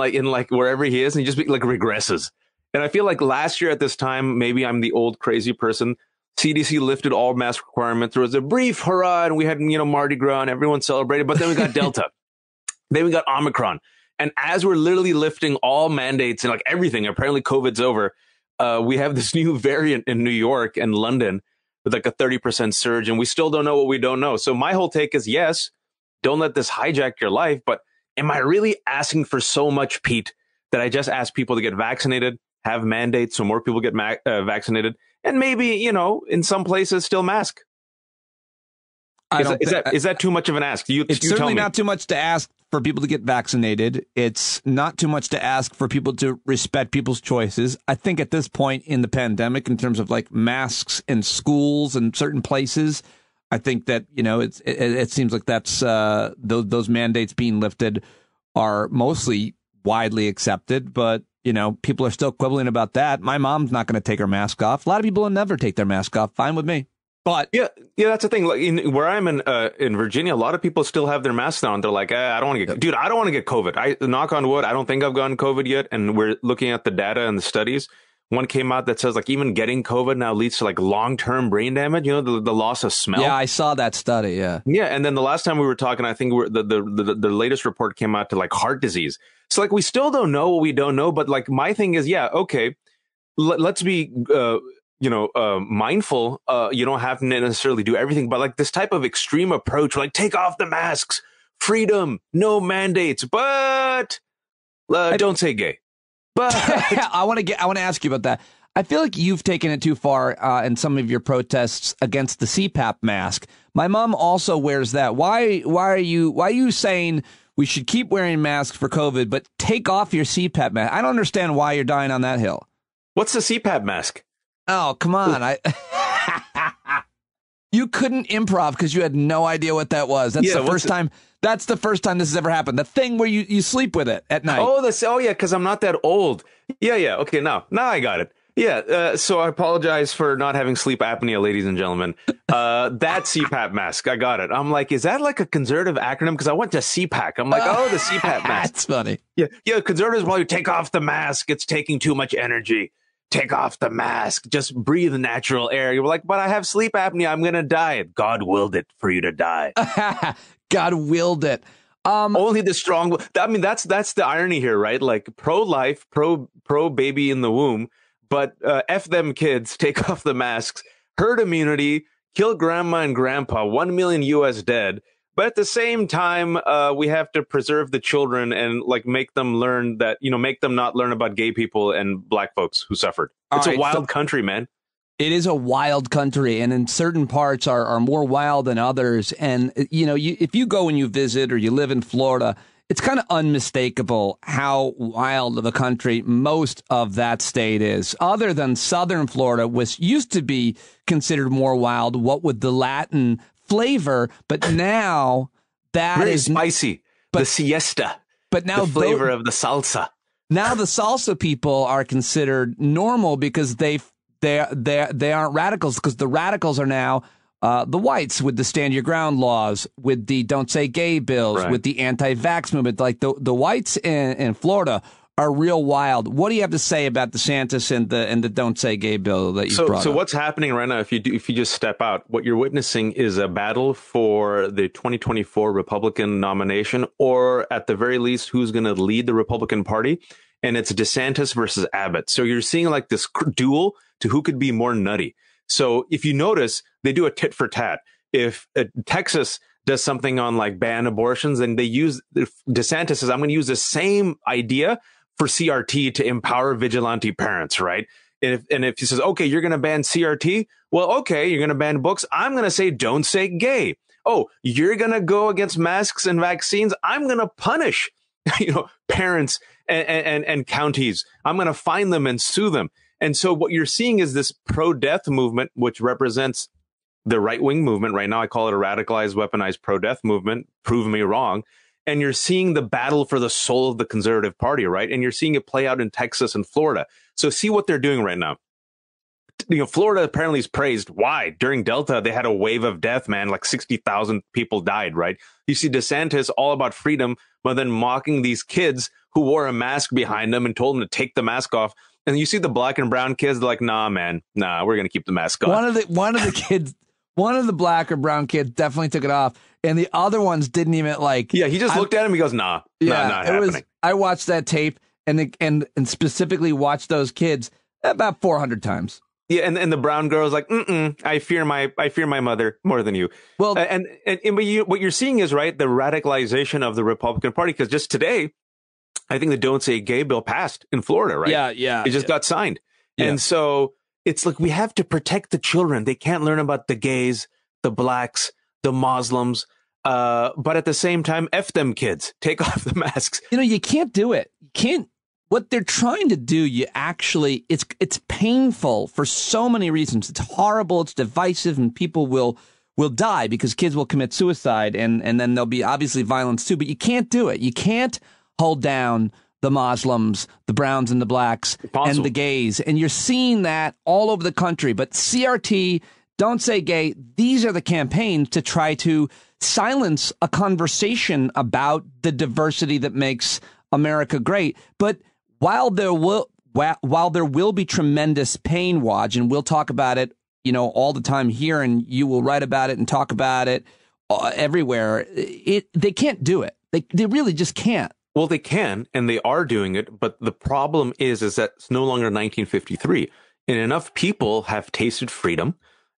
wherever he is, and he just regresses. And I feel like last year at this time, maybe I'm the old crazy person, CDC lifted all mask requirements. There was a brief hurrah, and we had, Mardi Gras, and everyone celebrated. But then we got Delta. Then we got Omicron. And as we're literally lifting all mandates and everything, apparently COVID's over, we have this new variant in New York and London with a 30% surge, and we still don't know what we don't know. So my whole take is, yes, don't let this hijack your life. But am I really asking for so much, Pete, that I just ask people to get vaccinated, have mandates so more people get vaccinated, and maybe, in some places still mask? Is that too much of an ask? It's certainly not too much to ask for people to get vaccinated. It's not too much to ask for people to respect people's choices. I think at this point in the pandemic, in terms of masks in schools and certain places, I think that, it seems like that's those mandates being lifted are mostly widely accepted. But, people are still quibbling about that. My mom's not going to take her mask off. A lot of people will never take their mask off. Fine with me. But yeah, that's the thing. Like where I'm in Virginia, a lot of people still have their masks on. They're like, I don't want to get, dude, I don't want to get COVID. I knock on wood. I don't think I've gotten COVID yet. And we're looking at the data and the studies. One came out that says even getting COVID now leads to long-term brain damage. The loss of smell. Yeah, I saw that study. Yeah. Yeah. And then the last time we were talking, I think the latest report came out to heart disease. So we still don't know what we don't know. But my thing is, yeah, okay, let's be, mindful. You don't have to necessarily do everything, but this type of extreme approach, take off the masks, freedom, no mandates, but don't say gay. But I want to ask you about that. I feel like you've taken it too far in some of your protests against the CPAP mask. My mom also wears that. Why are you saying we should keep wearing masks for COVID, but take off your CPAP mask? I don't understand why you're dying on that hill. What's the CPAP mask? Oh, come on. You couldn't improv because you had no idea what that was. That's the first time. That's the first time this has ever happened. The thing where you sleep with it at night. Oh, yeah, because I'm not that old. Yeah. Okay, now I got it. Yeah, so I apologize for not having sleep apnea, ladies and gentlemen. That CPAP mask, I got it. I'm like, is that a conservative acronym? Because I went to CPAC. I'm like, the CPAP mask. That's funny. Yeah, conservatives, while you take off the mask, it's taking too much energy. Take off the mask. Just breathe natural air. You're like, but I have sleep apnea. I'm going to die. God willed it for you to die. God willed it. Only the strong. I mean, that's the irony here, right? Pro-life, pro baby in the womb, but F them kids, take off the masks, herd immunity, kill grandma and grandpa, 1 million US dead. But at the same time, we have to preserve the children and make them learn that, make them not learn about gay people and black folks who suffered. It's a wild country, man. It is a wild country, and in certain parts are more wild than others. And, if you go and you visit or you live in Florida, it's kind of unmistakable how wild of a country most of that state is. Other than southern Florida, which used to be considered more wild, what with the Latin flavor, but now that very is spicy. The siesta. But now the flavor of the salsa. Now the salsa people are considered normal because they aren't radicals, because the radicals are now the whites with the stand your ground laws, with the don't say gay bills, right. with the anti-vax movement. Like the whites in Florida are real wild. What do you have to say about DeSantis and the don't say gay bill that you brought up? So what's happening right now, if you just step out, what you're witnessing is a battle for the 2024 Republican nomination, or at the very least, who's going to lead the Republican Party. And it's DeSantis versus Abbott. So you're seeing like this duel to who could be more nutty. So if you notice, they do a tit for tat. If Texas does something on like ban abortions, then they use DeSantis says, I'm going to use the same idea for CRT to empower vigilante parents, right? And if he says, okay, you're going to ban CRT, well, okay, you're going to ban books. I'm going to say, don't say gay. Oh, you're going to go against masks and vaccines. I'm going to punish, parents and counties. I'm going to fine them and sue them. And so what you're seeing is this pro-death movement, which represents the right-wing movement. Right now, I call it a radicalized, weaponized pro-death movement. Prove me wrong. And you're seeing the battle for the soul of the conservative party, right? And you're seeing it play out in Texas and Florida. So see what they're doing right now. Florida apparently is praised. Why? During Delta, they had a wave of death, man. Like 60,000 people died, right? You see DeSantis all about freedom, but then mocking these kids who wore a mask behind them and told them to take the mask off. And you see the black and brown kids, they're like, nah, man, we're going to keep the mask on. One of the kids, one of the black or brown kids definitely took it off. And the other ones didn't even like. Yeah, he just looked at him. He goes, not happening. I watched that tape and specifically watched those kids about 400 times. Yeah, and the brown girl's like, I fear my mother more than you. Well, but what you're seeing is, right, the radicalization of the Republican Party, because just today, I think the Don't Say Gay bill passed in Florida, right? Yeah. It just got signed. Yeah. And so it's like we have to protect the children. They can't learn about the gays, the blacks, the Muslims, but at the same time, F them kids. Take off the masks. You can't do it. You can't. What they're trying to do, it's painful for so many reasons. It's horrible, it's divisive, and people will die because kids will commit suicide, and then there'll be obviously violence too. But you can't do it. You can't hold down the Muslims, the browns and the blacks, and the gays. And you're seeing that all over the country. But CRT, Don't Say Gay, these are the campaigns to try to silence a conversation about the diversity that makes America great. But while there will be tremendous pain, Waj, and we'll talk about it, all the time here, and you will write about it and talk about it everywhere. They can't do it. They really just can't. Well, they can, and they are doing it. But the problem is that it's no longer 1953, and enough people have tasted freedom.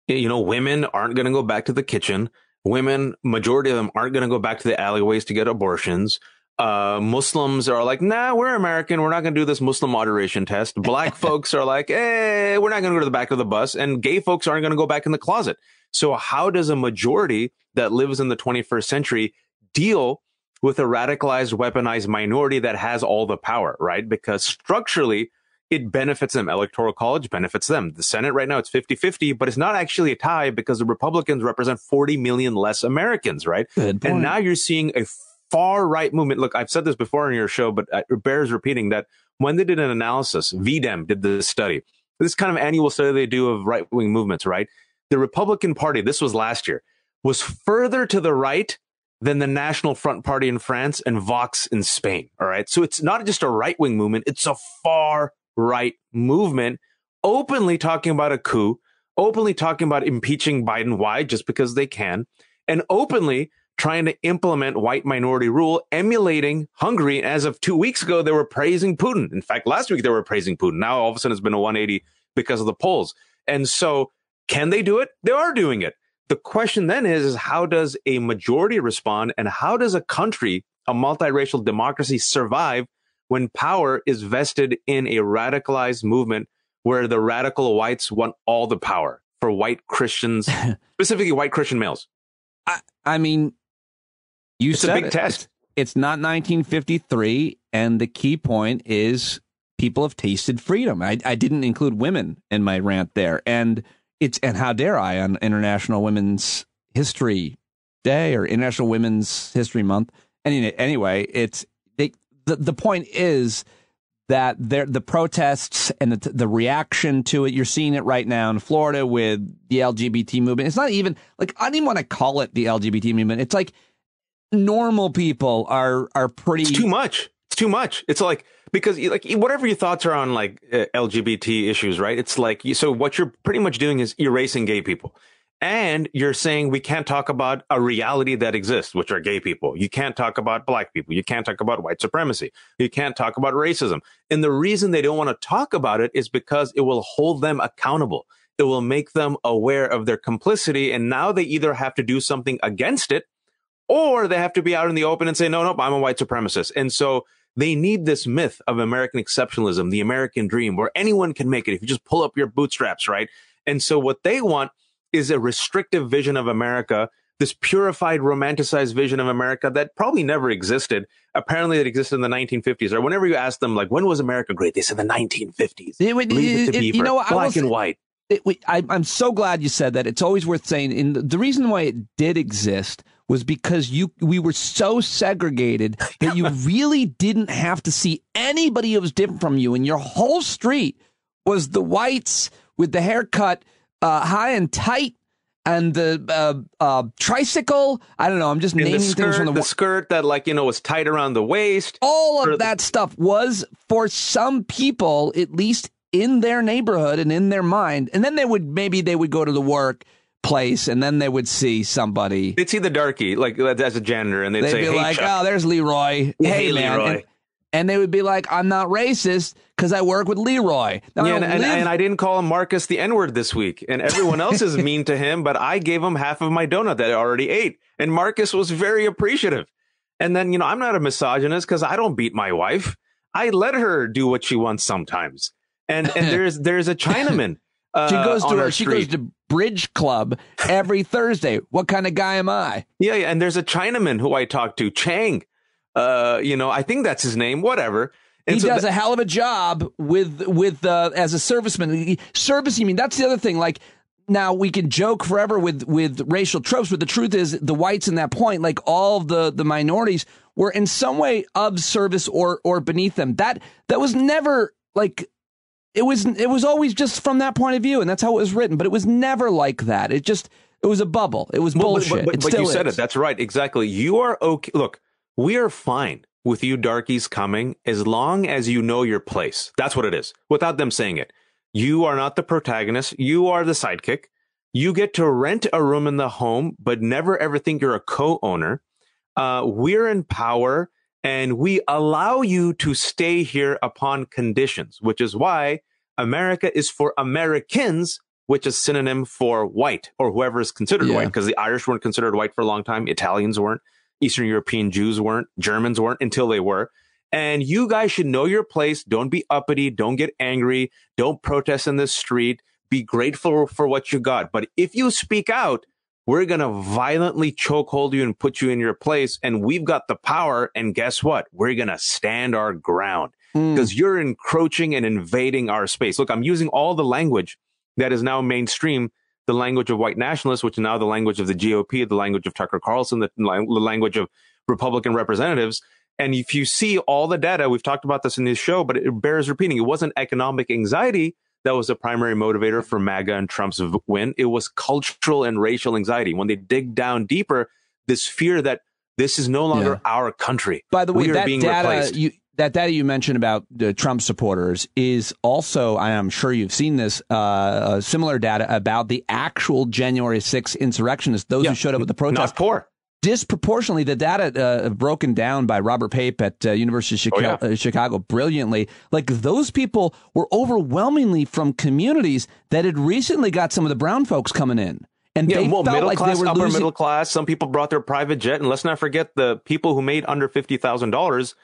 Women aren't going to go back to the kitchen. Women, majority of them aren't going to go back to the alleyways to get abortions. Muslims are like, nah, we're American. We're not going to do this Muslim moderation test. Black folks are like, we're not going to go to the back of the bus. And gay folks aren't going to go back in the closet. So how does a majority that lives in the 21st century deal with a radicalized, weaponized minority that has all the power, right? Because structurally, it benefits them. Electoral college benefits them. The Senate right now, it's 50-50, but it's not actually a tie because the Republicans represent 40 million less Americans, right? Good point. And now you're seeing a far right movement. Look, I've said this before on your show, but it bears repeating that when they did an analysis, VDEM did this study, this kind of annual study they do of right-wing movements, right? The Republican Party, this was last year, was further to the right than the National Front Party in France and Vox in Spain. All right. So it's not just a right-wing movement. It's a far right movement openly talking about a coup, openly talking about impeaching Biden. Why? Just because they can. And openly trying to implement white minority rule, emulating Hungary. As of 2 weeks ago, they were praising Putin. In fact, last week they were praising Putin. Now all of a sudden it's been a 180 because of the polls. And so can they do it? They are doing it. The question then is how does a majority respond, and how does a country, a multiracial democracy, survive when power is vested in a radicalized movement where the radical whites want all the power for white Christians, specifically white Christian males? I mean, it's a big test. it's not 1953, and the key point is people have tasted freedom. I didn't include women in my rant there, and how dare I on International Women's History Day or International Women's History Month. Anyway, the point is that the protests and the reaction to it, you're seeing it right now in Florida with the LGBT movement. It's not even like, I don't even want to call it the LGBT movement. It's like normal people are pretty. It's too much. It's too much. It's like, because like whatever your thoughts are on like LGBT issues, right? It's like, so what you're pretty much doing is erasing gay people. And you're saying we can't talk about a reality that exists, which are gay people. You can't talk about black people. You can't talk about white supremacy. You can't talk about racism. And the reason they don't want to talk about it is because it will hold them accountable. It will make them aware of their complicity. And now they either have to do something against it, or they have to be out in the open and say, no, I'm a white supremacist. And so they need this myth of American exceptionalism, the American dream, where anyone can make it if you just pull up your bootstraps, right? And so what they want is a restrictive vision of America, this purified, romanticized vision of America that probably never existed. Apparently it existed in the 1950s, or whenever you ask them, like, when was America great? They said the 1950s. Leave it to Beaver, black and white. I'm so glad you said that. It's always worth saying. And the reason why it did exist was because we were so segregated that you really didn't have to see anybody who was different from you. And your whole street was the whites with the haircut high and tight and the tricycle. I don't know. I'm just naming things from the skirt that, like, was tight around the waist. All of that stuff was, for some people, at least in their neighborhood and in their mind. And then they would go to the workplace and then they would see somebody. They'd see the darkie, like, as a janitor, and they'd say, be hey, like, Chuck. Oh, there's Leroy. Hey, man. Leroy. And they would be like, I'm not racist because I work with Leroy. Now, yeah, and I didn't call him Marcus the N-word this week. And everyone else is mean to him, but I gave him half of my donut that I already ate. And Marcus was very appreciative. And then, I'm not a misogynist because I don't beat my wife. I let her do what she wants sometimes. And there's a Chinaman. She goes to Bridge Club every Thursday. What kind of guy am I? Yeah, and there's a Chinaman who I talk to, Chang. I think that's his name, whatever. And he does a hell of a job with as a serviceman. That's the other thing. Like, now we can joke forever with racial tropes, but the truth is the whites in that point, like all of the minorities, were in some way of service or beneath them. That was never like, it was always just from that point of view, and that's how it was written. But it was never like that. It was a bubble. It was bullshit. But you said it. That's right. Exactly. You are okay. Look, we are fine with you darkies coming as long as you know your place. That's what it is, without them saying it. You are not the protagonist. You are the sidekick. You get to rent a room in the home, but never ever think you're a co-owner. We're in power, and we allow you to stay here upon conditions, which is why America is for Americans, which is synonym for white, or whoever is considered white, because the Irish weren't considered white for a long time. Italians weren't. Eastern European Jews weren't. Germans weren't until they were. And you guys should know your place. Don't be uppity. Don't get angry. Don't protest in the street. Be grateful for what you got. But if you speak out, we're going to violently chokehold you and put you in your place. And we've got the power. And guess what? We're going to stand our ground because you're encroaching and invading our space. Look, I'm using all the language that is now mainstream, the language of white nationalists, which is now the language of the GOP, the language of Tucker Carlson, the language of Republican representatives. And if you see all the data, we've talked about this in this show, but it bears repeating. It wasn't economic anxiety that was the primary motivator for MAGA and Trump's win. It was cultural and racial anxiety. When they dig down deeper, this fear that this is no longer our country. By the way, we are being replaced. That data you mentioned about the Trump supporters is also, I'm sure you've seen this, similar data about the actual January 6th insurrectionists, those who showed up at the protest. Not poor. Disproportionately, the data broken down by Robert Pape at University of Chicago brilliantly, like those people were overwhelmingly from communities that had recently got some of the brown folks coming in. And they felt like they were upper losing. Middle class. Some people brought their private jet. And let's not forget the people who made under $50,000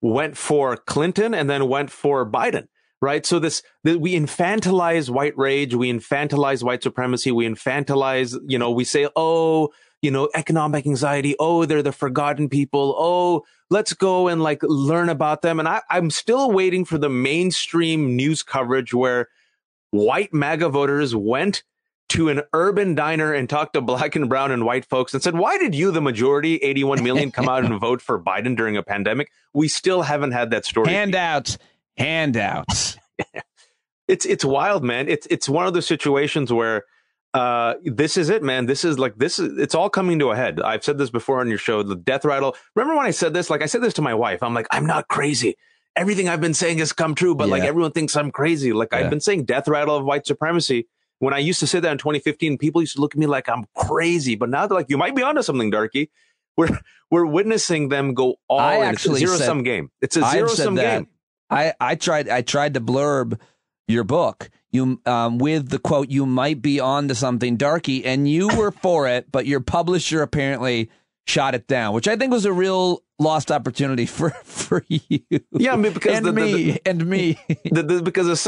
went for Clinton and then went for Biden. Right. So we infantilize white rage. We infantilize white supremacy. We infantilize, we say, oh, economic anxiety. Oh, they're the forgotten people. Oh, let's go and like learn about them. And I'm still waiting for the mainstream news coverage where white MAGA voters went to an urban diner and talked to black and brown and white folks and said, why did you, the majority, 81 million, come out and vote for Biden during a pandemic? We still haven't had that story. Handouts. It's wild, man. It's one of those situations where this is it, man. It's all coming to a head. I've said this before on your show, the death rattle. Remember when I said this? Like, I said this to my wife. I'm like, I'm not crazy. Everything I've been saying has come true, but like everyone thinks I'm crazy. Like I've been saying death rattle of white supremacy. When I used to say that in 2015, people used to look at me like I'm crazy. But now they're like, you might be onto something, Darky. We're witnessing them go all in. It's a zero-sum game. It's a zero-sum game. I tried to blurb your book with the quote, you might be onto something, Darky, and you were for it, but your publisher apparently shot it down, which I think was a real lost opportunity for you. Yeah, I mean, because me. Because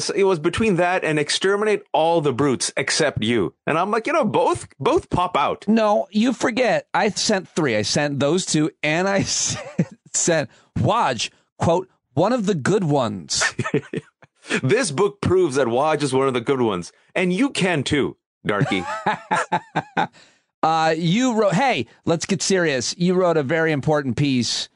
it was between that and exterminate all the brutes except you. And I'm like, both pop out. No, you forget. I sent 3. I sent those 2, and I sent Waj, quote, one of the good ones. This book proves that Waj is one of the good ones. And you can too, Darky. You wrote, hey, let's get serious. You wrote a very important piece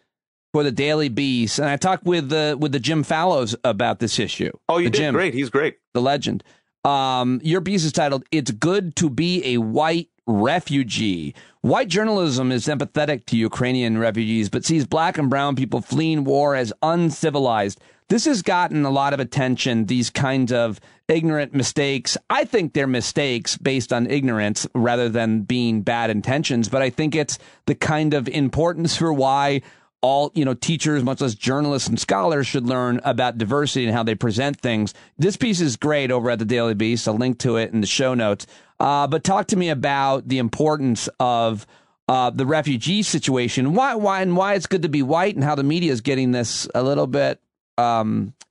for the Daily Beast, and I talked with the Jim Fallows about this issue. Oh, you did? Jim, great. He's great. The legend. Your piece is titled, It's Good to Be a White Refugee. White journalism is empathetic to Ukrainian refugees, but sees black and brown people fleeing war as uncivilized. This has gotten a lot of attention, these kinds of ignorant mistakes. I think they're mistakes based on ignorance rather than being bad intentions, but I think it's the kind of importance for why all, teachers, much less journalists and scholars, should learn about diversity and how they present things. This piece is great over at the Daily Beast. I'll link to it in the show notes. But talk to me about the importance of the refugee situation, why it's good to be white, and how the media is getting this a little bit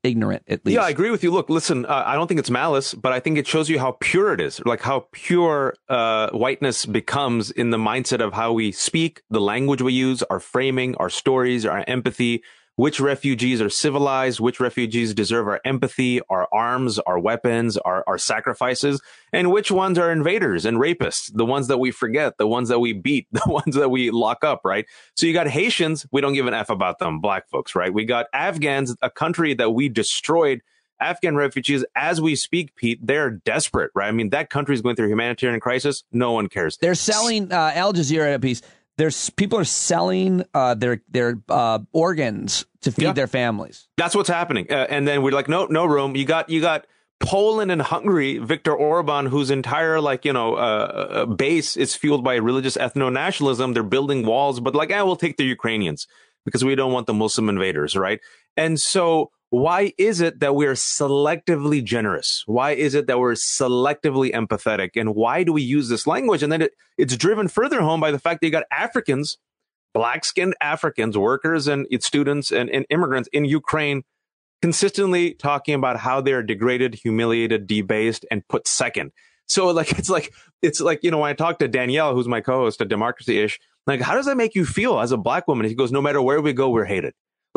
ignorant, at least. Yeah, I agree with you. Look, listen, I don't think it's malice, but I think it shows you how pure it is, like how pure whiteness becomes in the mindset of how we speak, the language we use, our framing, our stories, our empathy, which refugees are civilized, which refugees deserve our empathy, our arms, our weapons, our sacrifices, and which ones are invaders and rapists, the ones that we forget, the ones that we beat, the ones that we lock up, right? So you got Haitians, we don't give an F about them, black folks, right? We got Afghans, a country that we destroyed. Afghan refugees, as we speak, Pete, they're desperate, right? I mean, that country is going through a humanitarian crisis. No one cares. They're selling Al Jazeera a piece. People are selling their organs to feed their families. That's what's happening. And then we're like, no room. You got Poland and Hungary, Viktor Orban, whose entire base is fueled by religious ethno-nationalism. They're building walls, but we'll take the Ukrainians because we don't want the Muslim invaders, right? And so why is it that we're selectively generous? Why is it that we're selectively empathetic? And why do we use this language? And then it's driven further home by the fact that you got Africans, black-skinned Africans, workers and students and immigrants in Ukraine consistently talking about how they're degraded, humiliated, debased, and put second. So it's like when I talk to Danielle, who's my co-host at Democracy-ish, how does that make you feel as a black woman? He goes, no matter where we go, we're hated.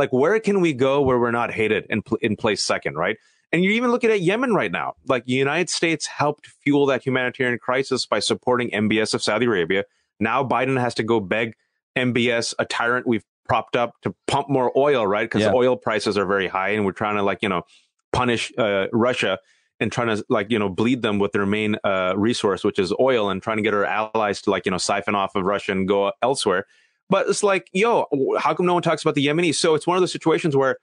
Where can we go where we're not hated and in place second, right? And you're even looking at Yemen right now. The United States helped fuel that humanitarian crisis by supporting MBS of Saudi Arabia. Now Biden has to go beg MBS, a tyrant we've propped up, to pump more oil, right? Because oil prices are very high, and we're trying to punish Russia and trying to bleed them with their main resource, which is oil, and trying to get our allies to siphon off of Russia and go elsewhere. But it's how come no one talks about the Yemenis? So it's one of those situations where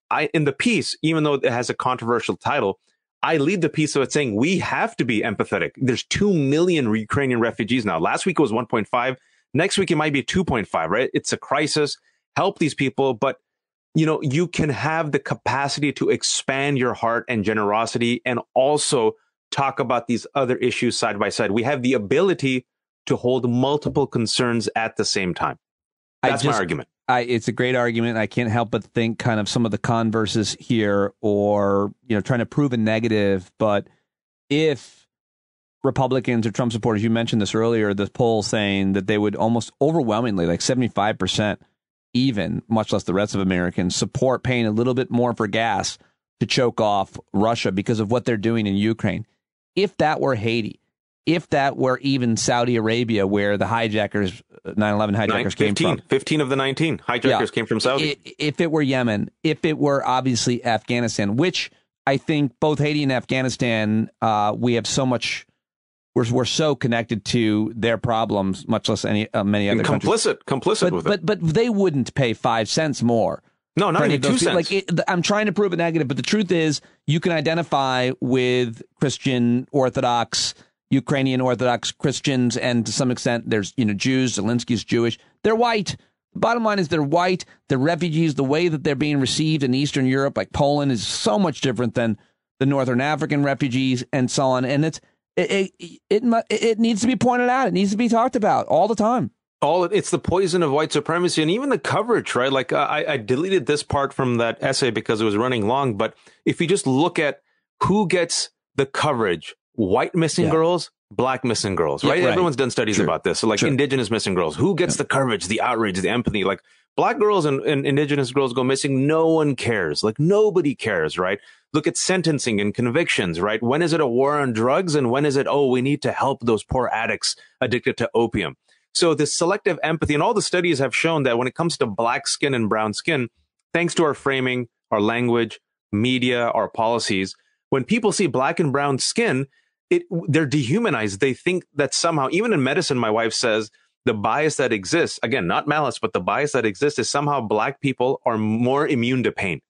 I in the piece, even though it has a controversial title, I lead the piece of it saying we have to be empathetic. There's 2 million Ukrainian refugees now. Last week it was 1.5. Next week it might be 2.5, right? It's a crisis. Help these people. But, you can have the capacity to expand your heart and generosity and also talk about these other issues side by side. We have the ability to hold multiple concerns at the same time. That's my argument. It's a great argument. I can't help but think kind of some of the converses here, or trying to prove a negative. But if Republicans or Trump supporters, you mentioned this earlier, the poll saying that they would almost overwhelmingly, like 75% even, much less the rest of Americans, support paying a little bit more for gas to choke off Russia because of what they're doing in Ukraine. If that were Haiti, if that were even Saudi Arabia, where the hijackers, 9/11 hijackers came from. 15 of the 19 hijackers came from Saudi. If it were Yemen, if it were obviously Afghanistan, which I think both Haiti and Afghanistan, we have so much, we're so connected to their problems, much less many other countries. Complicit with it. But they wouldn't pay 5 cents more. No, not even 2 cents. I'm trying to prove a negative, but the truth is you can identify with Christian Orthodox, Ukrainian Orthodox Christians, and to some extent there's, Jews. Zelensky's Jewish. They're white. The bottom line is they're white. They're refugees. The way that they're being received in Eastern Europe, like Poland, is so much different than the Northern African refugees and so on. And it needs to be pointed out. It needs to be talked about all the time. It's the poison of white supremacy, and even the coverage, right? Like I deleted this part from that essay because it was running long. But if you just look at who gets the coverage, white missing girls, black missing girls, right? Everyone's done studies about this. So like indigenous missing girls, who gets the coverage, the outrage, the empathy? Like black girls and indigenous girls go missing. No one cares. Like nobody cares, right? Look at sentencing and convictions, right? When is it a war on drugs? And when is it, we need to help those poor addicts addicted to opium? So this selective empathy, and all the studies have shown that when it comes to black skin and brown skin, thanks to our framing, our language, media, our policies, when people see black and brown skin, they're dehumanized. They think that somehow, even in medicine, my wife says, the bias that exists, again, not malice, but the bias that exists is somehow black people are more immune to pain.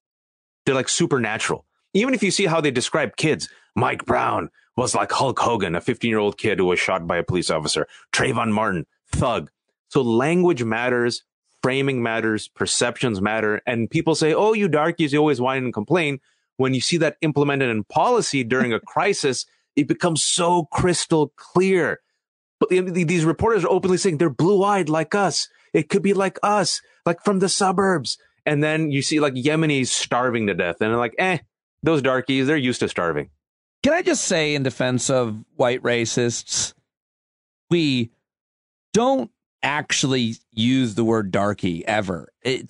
They're like supernatural. Even if you see how they describe kids, Mike Brown was like Hulk Hogan, a 15-year-old kid who was shot by a police officer. Trayvon Martin, thug. So language matters, framing matters, perceptions matter. And people say, you darkies, you always whine and complain. When you see that implemented in policy during a crisis, it becomes so crystal clear. But these reporters are openly saying they're blue-eyed like us. It could be like us, like from the suburbs. And then you see like Yemenis starving to death. And they're like, those darkies, they're used to starving. Can I just say in defense of white racists, we don't actually use the word darky ever. It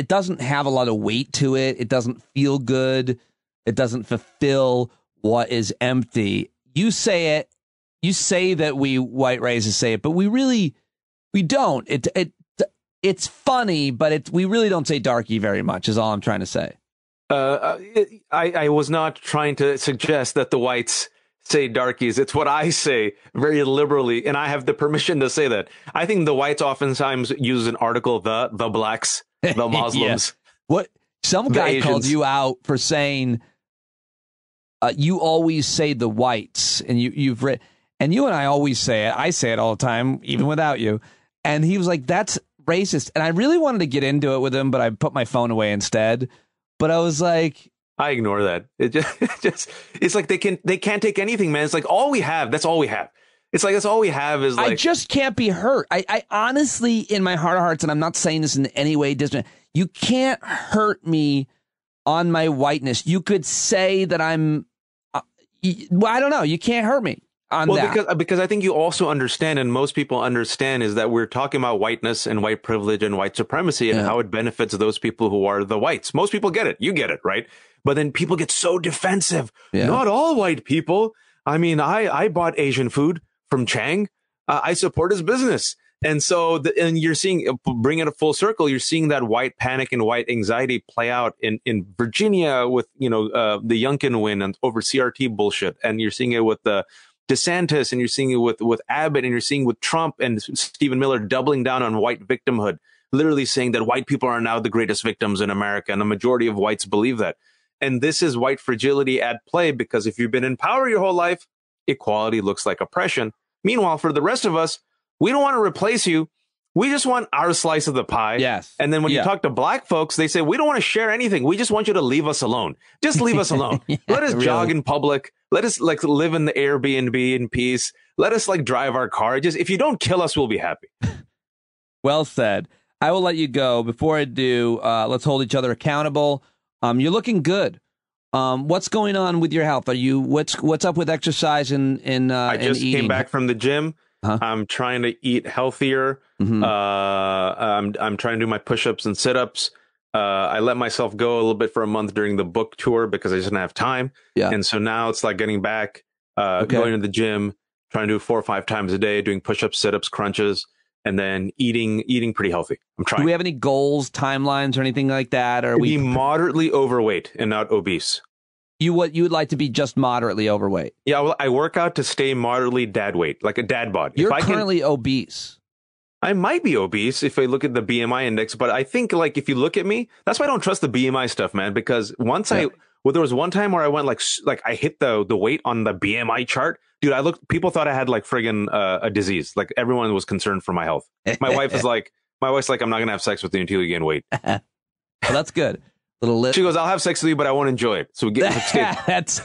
doesn't have a lot of weight to it. It doesn't feel good. It doesn't fulfill what is empty. You say it. You say that we white racists say it, but we don't. It's funny, but we really don't say darky very much, is all I'm trying to say. I was not trying to suggest that the whites say darkies. It's what I say very liberally, and I have the permission to say that. I think the whites oftentimes use an article, the blacks, the Muslims. What? Some guy called you out for saying you always say the whites, and you've read, and you and I always say it. I say it all the time, even without you. And he was like, "That's racist." And I really wanted to get into it with him, but I put my phone away instead. But I was like, I ignore that. It's like they can't take anything, man. It's like all we have. That's all we have. It's like that's all we have is like. I just can't be hurt. I honestly, in my heart of hearts, and I'm not saying this in any way distant, you can't hurt me on my whiteness. You could say that I'm. I don't know. You can't hurt me on that. Because I think you also understand, and most people understand, is that we're talking about whiteness and white privilege and white supremacy and how it benefits those people who are the whites. Most people get it. You get it, right? But then people get so defensive. Yeah. Not all white people. I mean, I bought Asian food from Chang. I support his business. And so, and you're seeing, bring it a full circle, you're seeing that white panic and white anxiety play out in Virginia with, the Youngkin win and over CRT bullshit. And you're seeing it with the DeSantis, and you're seeing it with Abbott, and you're seeing with Trump and Stephen Miller doubling down on white victimhood, literally saying that white people are now the greatest victims in America. And the majority of whites believe that. And this is white fragility at play, because if you've been in power your whole life, equality looks like oppression. Meanwhile, for the rest of us, we don't want to replace you. We just want our slice of the pie. Yes. And then when you talk to black folks, they say, we don't want to share anything. We just want you to leave us alone. Just leave us alone. Let us jog in public. Let us live in the Airbnb in peace. Let us drive our car. Just if you don't kill us, we'll be happy. Well said. I will let you go. Before I do, let's hold each other accountable. You're looking good What's going on with your health? Are you what's up with exercise and I just eating? came back from the gym. I'm trying to eat healthier. Mm-hmm. I'm trying to do my push-ups and sit-ups. I let myself go a little bit for a month during the book tour because I just didn't have time. Yeah. And so now it's like getting back, going to the gym, trying to do 4 or 5 times a day, doing push-ups, sit-ups, crunches, and then eating pretty healthy. I'm trying. Do we have any goals, timelines, or anything like that? Or are be moderately overweight and not obese? You would like to be just moderately overweight? Yeah, well, I work out to stay moderately dad weight, like a dad bod. You're currently obese. I might be obese if I look at the BMI index, but I think like if you look at me, that's why I don't trust the BMI stuff, man. Because there was one time where I went like I hit the weight on the BMI chart, dude. People thought I had like friggin' a disease. Like everyone was concerned for my health. My wife's like, I'm not gonna have sex with you until you gain weight. Well, that's good. She goes, I'll have sex with you, but I won't enjoy it. So we get that's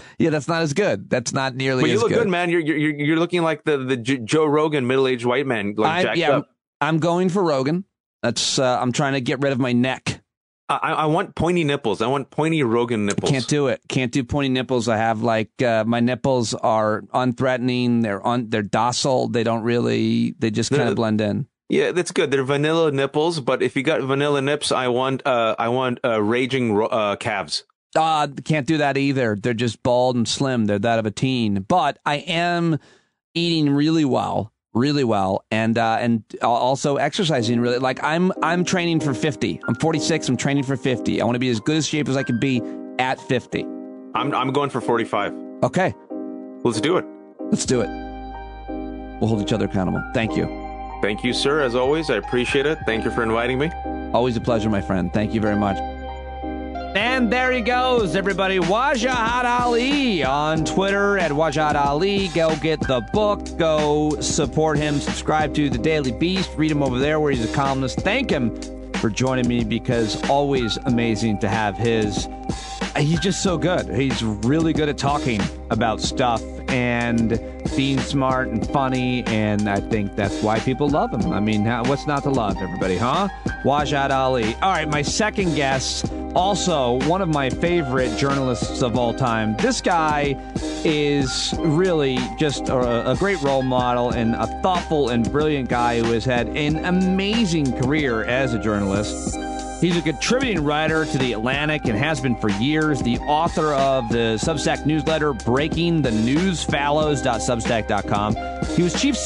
not as good. That's not nearly. But you as look good, man. You're looking like the Joe Rogan middle-aged white man, like jacked up. I'm going for Rogan. That's I'm trying to get rid of my neck. I want pointy nipples. I want pointy Rogan nipples. Can't do it. Can't do pointy nipples. I have my nipples are unthreatening. They're docile. They don't really. They just kind of blend in. Yeah, that's good. They're vanilla nipples, but if you got vanilla nips, I want raging calves. Can't do that either. They're just bald and slim. They're that of a teen. But I am eating really well, and also exercising really. Like I'm training for 50. I'm 46. I'm training for 50. I want to be as good a shape as I can be at 50. I'm going for 45. Okay, let's do it. Let's do it. We'll hold each other accountable. Thank you. Thank you, sir. As always, I appreciate it. Thank you for inviting me. Always a pleasure, my friend. Thank you very much. And there he goes, everybody. Wajahat Ali on Twitter at Wajahat Ali. Go get the book. Go support him. Subscribe to The Daily Beast. Read him over there where he's a columnist. Thank him for joining me because always amazing to have his... He's just so good. He's really good at talking about stuff and being smart and funny, and I think that's why people love him. I mean, what's not to love, everybody, huh? Wajahat Ali. All right, my second guest, also one of my favorite journalists of all time. This guy is really just a great role model and a thoughtful and brilliant guy who has had an amazing career as a journalist. He's a contributing writer to The Atlantic and has been for years. The author of the Substack newsletter, Breaking the News, Fallows.substack.com. He was chief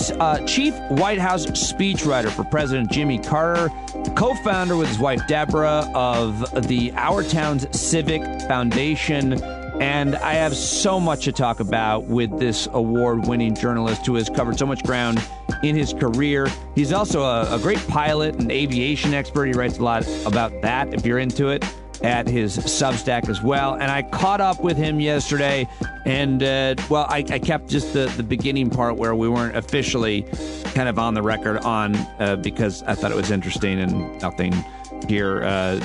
White House speechwriter for President Jimmy Carter, co-founder with his wife Deborah of the Our Town's Civic Foundation. And I have so much to talk about with this award-winning journalist who has covered so much ground in his career. He's also a great pilot and aviation expert. He writes a lot about that, if you're into it, at his Substack as well. And I caught up with him yesterday, and, I kept just the beginning part where we weren't officially kind of on the record because I thought it was interesting and nothing here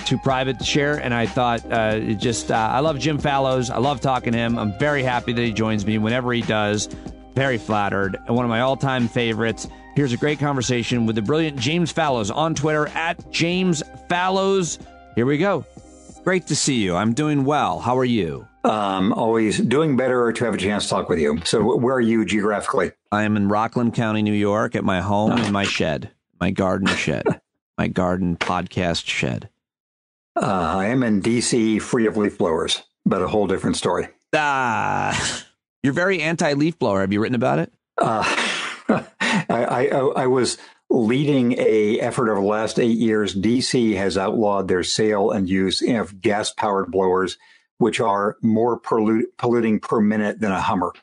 too private to share. And I thought I love Jim Fallows. I love talking to him. I'm very happy that he joins me whenever he does. Very flattered. And one of my all-time favorites. Here's a great conversation with the brilliant James Fallows on Twitter at James Fallows. Here we go. Great to see you. I'm doing well. How are you? Always doing better to have a chance to talk with you. So where are you geographically? I am in Rockland County, New York, at my home in my shed, my garden shed. My garden podcast shed. I am in D.C., free of leaf blowers, but a whole different story. You're very anti-leaf blower. Have you written about it? I was leading a effort over the last 8 years. D.C. has outlawed their sale and use of gas-powered blowers, which are more polluting per minute than a Hummer.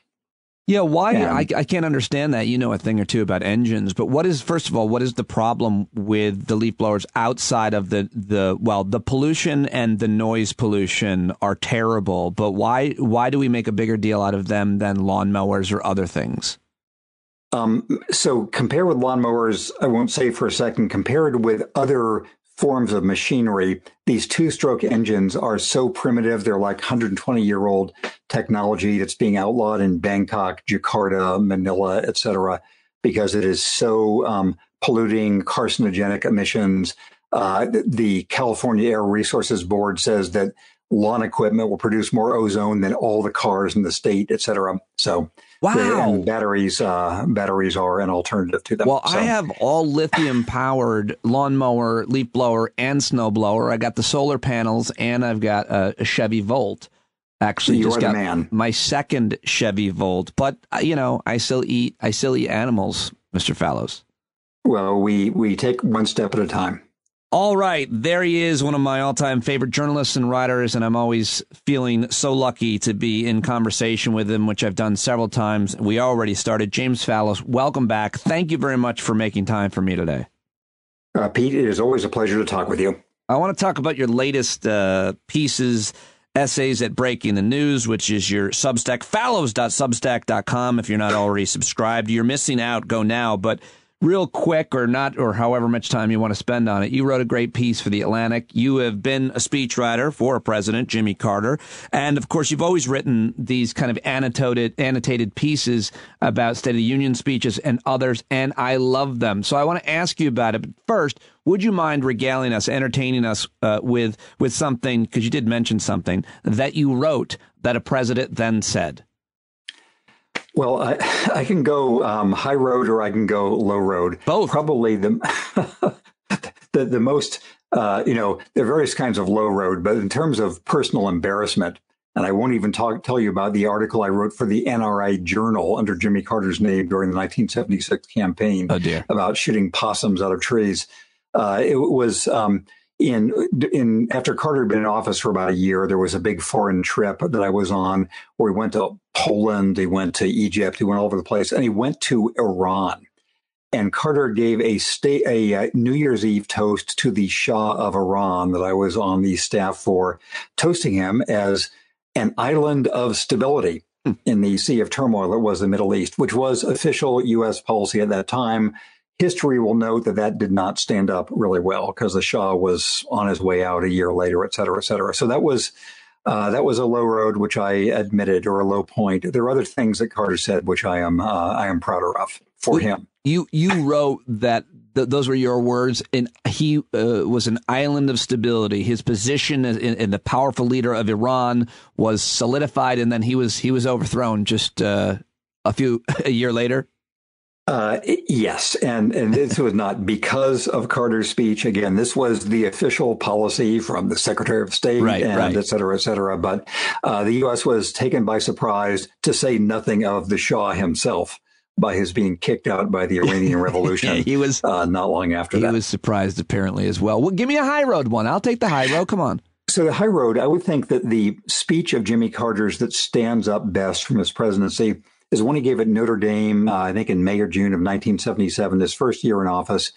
Yeah, why? I can't understand that. You know a thing or two about engines, but first of all, what is the problem with the leaf blowers outside of the pollution and the noise pollution are terrible, but why do we make a bigger deal out of them than lawnmowers or other things? So compare with lawnmowers, I won't say for a second, compared with other forms of machinery, these two-stroke engines are so primitive. They're like 120-year-old technology that's being outlawed in Bangkok, Jakarta, Manila, etc., because it is so polluting, carcinogenic emissions. The California Air Resources Board says that lawn equipment will produce more ozone than all the cars in the state, et cetera. So, and batteries are an alternative to them. Well, so. I have all lithium-powered lawnmower, leaf blower, and snow blower. I got the solar panels, and I've got a Chevy Volt. Actually, You're just got the man. my second Chevy Volt. But I still eat animals, Mr. Fallows. Well, we take one step at a time. All right, there he is, one of my all-time favorite journalists and writers, and I'm always feeling so lucky to be in conversation with him, which I've done several times. We already started. James Fallows, welcome back. Thank you very much for making time for me today. Pete, it is always a pleasure to talk with you. I want to talk about your latest pieces, essays at Breaking the News, which is your Substack, fallows.substack.com. If you're not already subscribed, you're missing out. Go now, but real quick, or not, or however much time you want to spend on it. You wrote a great piece for The Atlantic. You have been a speechwriter for President Jimmy Carter. And, of course, you've always written these kind of annotated pieces about State of the Union speeches and others, and I love them. So I want to ask you about it. But first, would you mind regaling us, entertaining us with something, because you did mention something, that you wrote that a president then said? Well, I can go high road or I can go low road. Both. Probably the most, there are various kinds of low road, but in terms of personal embarrassment, and I won't even tell you about the article I wrote for the NRA Journal under Jimmy Carter's name during the 1976 campaign about shooting possums out of trees. It was after Carter had been in office for about a year, there was a big foreign trip that I was on where he went to Poland, he went to Egypt, he went all over the place, and he went to Iran. And Carter gave a New Year's Eve toast to the Shah of Iran that I was on the staff for, toasting him as an island of stability in the sea of turmoil that was the Middle East, which was official U.S. policy at that time. History will note that did not stand up really well because the Shah was on his way out a year later, et cetera, et cetera. So that was a low road, which I admitted, or a low point. There are other things that Carter said, which I am prouder of for him. You wrote that those were your words, and he was an island of stability. His position in the powerful leader of Iran was solidified, and then he was overthrown just a year later. Yes. And this was not because of Carter's speech. Again, this was the official policy from the Secretary of State et cetera, et cetera. But the U.S. was taken by surprise, to say nothing of the Shah himself, by his being kicked out by the Iranian Revolution. He was not long after that. He was surprised, apparently, as well. Well, give me a high road one. I'll take the high road. Come on. So the high road, I would think that the speech of Jimmy Carter's that stands up best from his presidency is one he gave at Notre Dame, I think in May or June of 1977, his first year in office.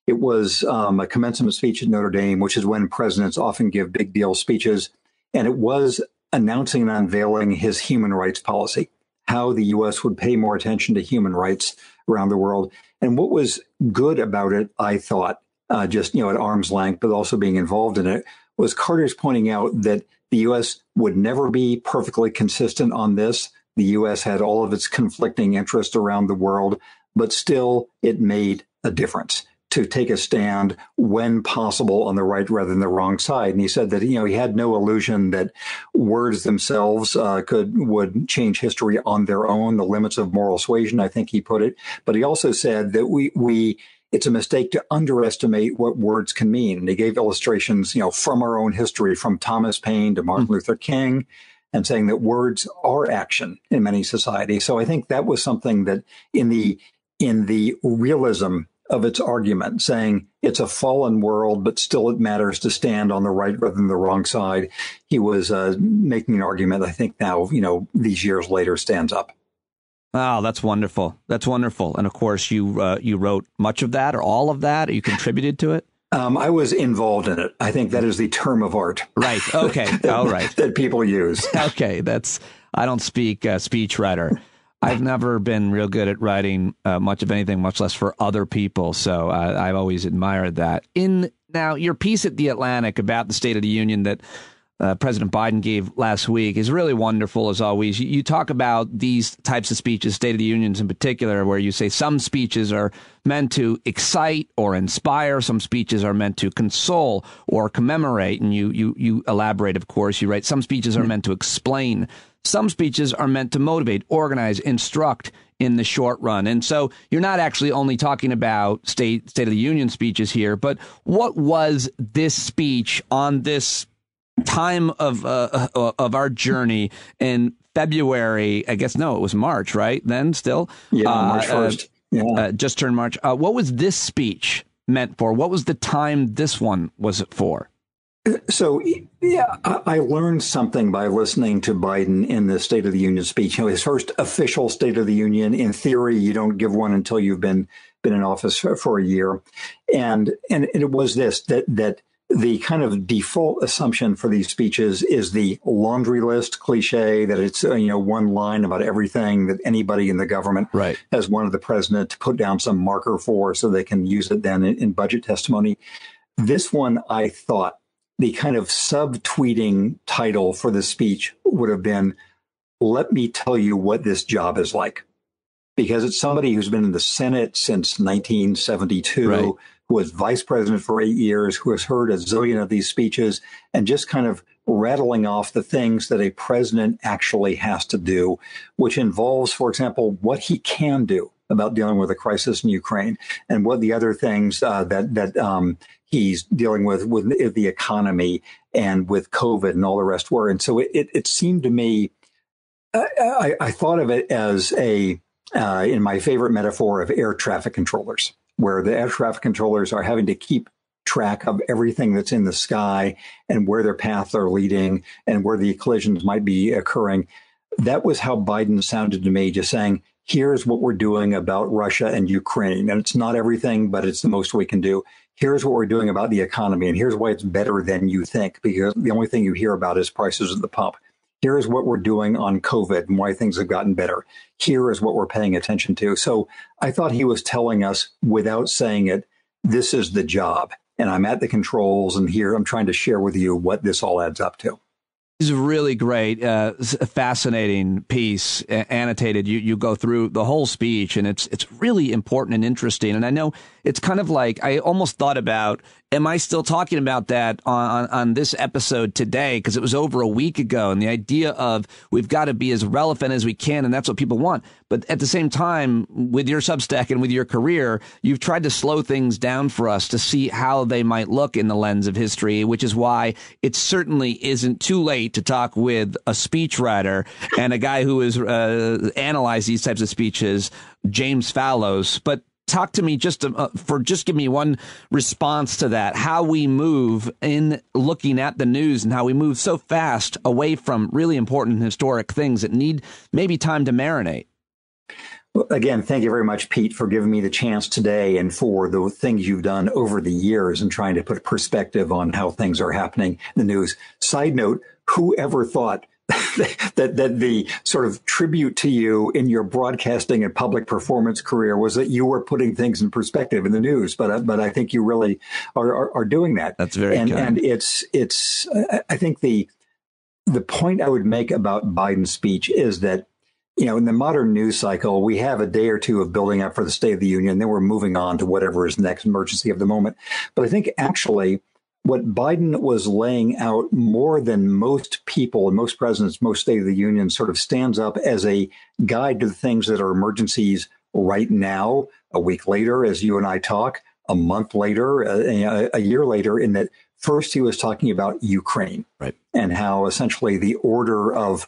It was a commencement speech at Notre Dame, which is when presidents often give big deal speeches. And it was announcing and unveiling his human rights policy, how the U.S. would pay more attention to human rights around the world. And what was good about it, I thought, just at arm's length, but also being involved in it, was Carter's pointing out that the U.S. would never be perfectly consistent on this. The U.S. had all of its conflicting interests around the world, but still it made a difference to take a stand when possible on the right rather than the wrong side. And he said that, he had no illusion that words themselves would change history on their own, the limits of moral suasion, I think he put it. But he also said that it's a mistake to underestimate what words can mean. And he gave illustrations, from our own history, from Thomas Paine to Martin Luther King, and saying that words are action in many societies. So I think that was something that in the realism of its argument, saying it's a fallen world, but still it matters to stand on the right rather than the wrong side, he was making an argument I think now, these years later, stands up. Oh, that's wonderful. That's wonderful. And of course, you wrote much of that or all of that, or you contributed to it? I was involved in it. I think that is the term of art. Right. Okay. All right. That people use. Okay. I don't speak speechwriter. I've never been real good at writing much of anything, much less for other people. So I've always admired that. Now, your piece at The Atlantic about the State of the Union that President Biden gave last week is really wonderful, as always. You talk about these types of speeches, State of the Unions in particular, where you say some speeches are meant to excite or inspire. Some speeches are meant to console or commemorate. And you elaborate, of course. You write some speeches are meant to explain. Some speeches are meant to motivate, organize, instruct in the short run. And so you're not actually only talking about State of the Union speeches here, but what was this speech on this time of our journey in February? I guess, no, it was March, right? Then still? Yeah, March 1st. Just turned March. What was this speech meant for? What was the time this one was for? So, yeah, I learned something by listening to Biden in the State of the Union speech. His first official State of the Union. In theory, you don't give one until you've been in office for a year. And it was this, that the kind of default assumption for these speeches is the laundry list cliche, that it's, one line about everything that anybody in the government has wanted the president to put down some marker for so they can use it then in budget testimony. This one, I thought, the kind of subtweeting title for the speech would have been, "Let me tell you what this job is like." Because it's somebody who's been in the Senate since 1972, who was vice president for 8 years, who has heard a zillion of these speeches, and just kind of rattling off the things that a president actually has to do, which involves, for example, what he can do about dealing with the crisis in Ukraine, and what the other things that he's dealing with the economy and with COVID and all the rest were. And so it seemed to me, I thought of it as in my favorite metaphor of air traffic controllers, where the air traffic controllers are having to keep track of everything that's in the sky and where their paths are leading and where the collisions might be occurring. That was how Biden sounded to me, just saying, here's what we're doing about Russia and Ukraine. And it's not everything, but it's the most we can do. Here's what we're doing about the economy. And here's why it's better than you think, because the only thing you hear about is prices at the pump. Here's what we're doing on COVID and why things have gotten better. Here is what we're paying attention to. So I thought he was telling us, without saying it, this is the job. And I'm at the controls, and here I'm trying to share with you what this all adds up to. It's a really great, fascinating piece, annotated. You go through the whole speech, and it's really important and interesting. And I know it's kind of like, I almost thought about, am I still talking about that on this episode today? Because it was over a week ago, and the idea of we've got to be as relevant as we can, and that's what people want. But at the same time, with your Substack and with your career, you've tried to slow things down for us to see how they might look in the lens of history, which is why it certainly isn't too late to talk with a speechwriter and a guy who has analyzed these types of speeches, James Fallows. But talk to me just give me one response to that, how we move in looking at the news and how we move so fast away from really important historic things that need maybe time to marinate. Well, again, thank you very much, Pete, for giving me the chance today and for the things you've done over the years and trying to put perspective on how things are happening in the news. Side note, whoever thought that the sort of tribute to you in your broadcasting and public performance career was that you were putting things in perspective in the news, but I think you really are doing that. That's very kind. And it's I think the point I would make about Biden's speech is that, in the modern news cycle, we have a day or two of building up for the State of the Union, then we're moving on to whatever is the next emergency of the moment. But I think actually what Biden was laying out more than most people and most presidents, most State of the Union sort of stands up as a guide to the things that are emergencies right now, a week later, as you and I talk, a month later, a year later, in that first he was talking about Ukraine, right, and how essentially the order of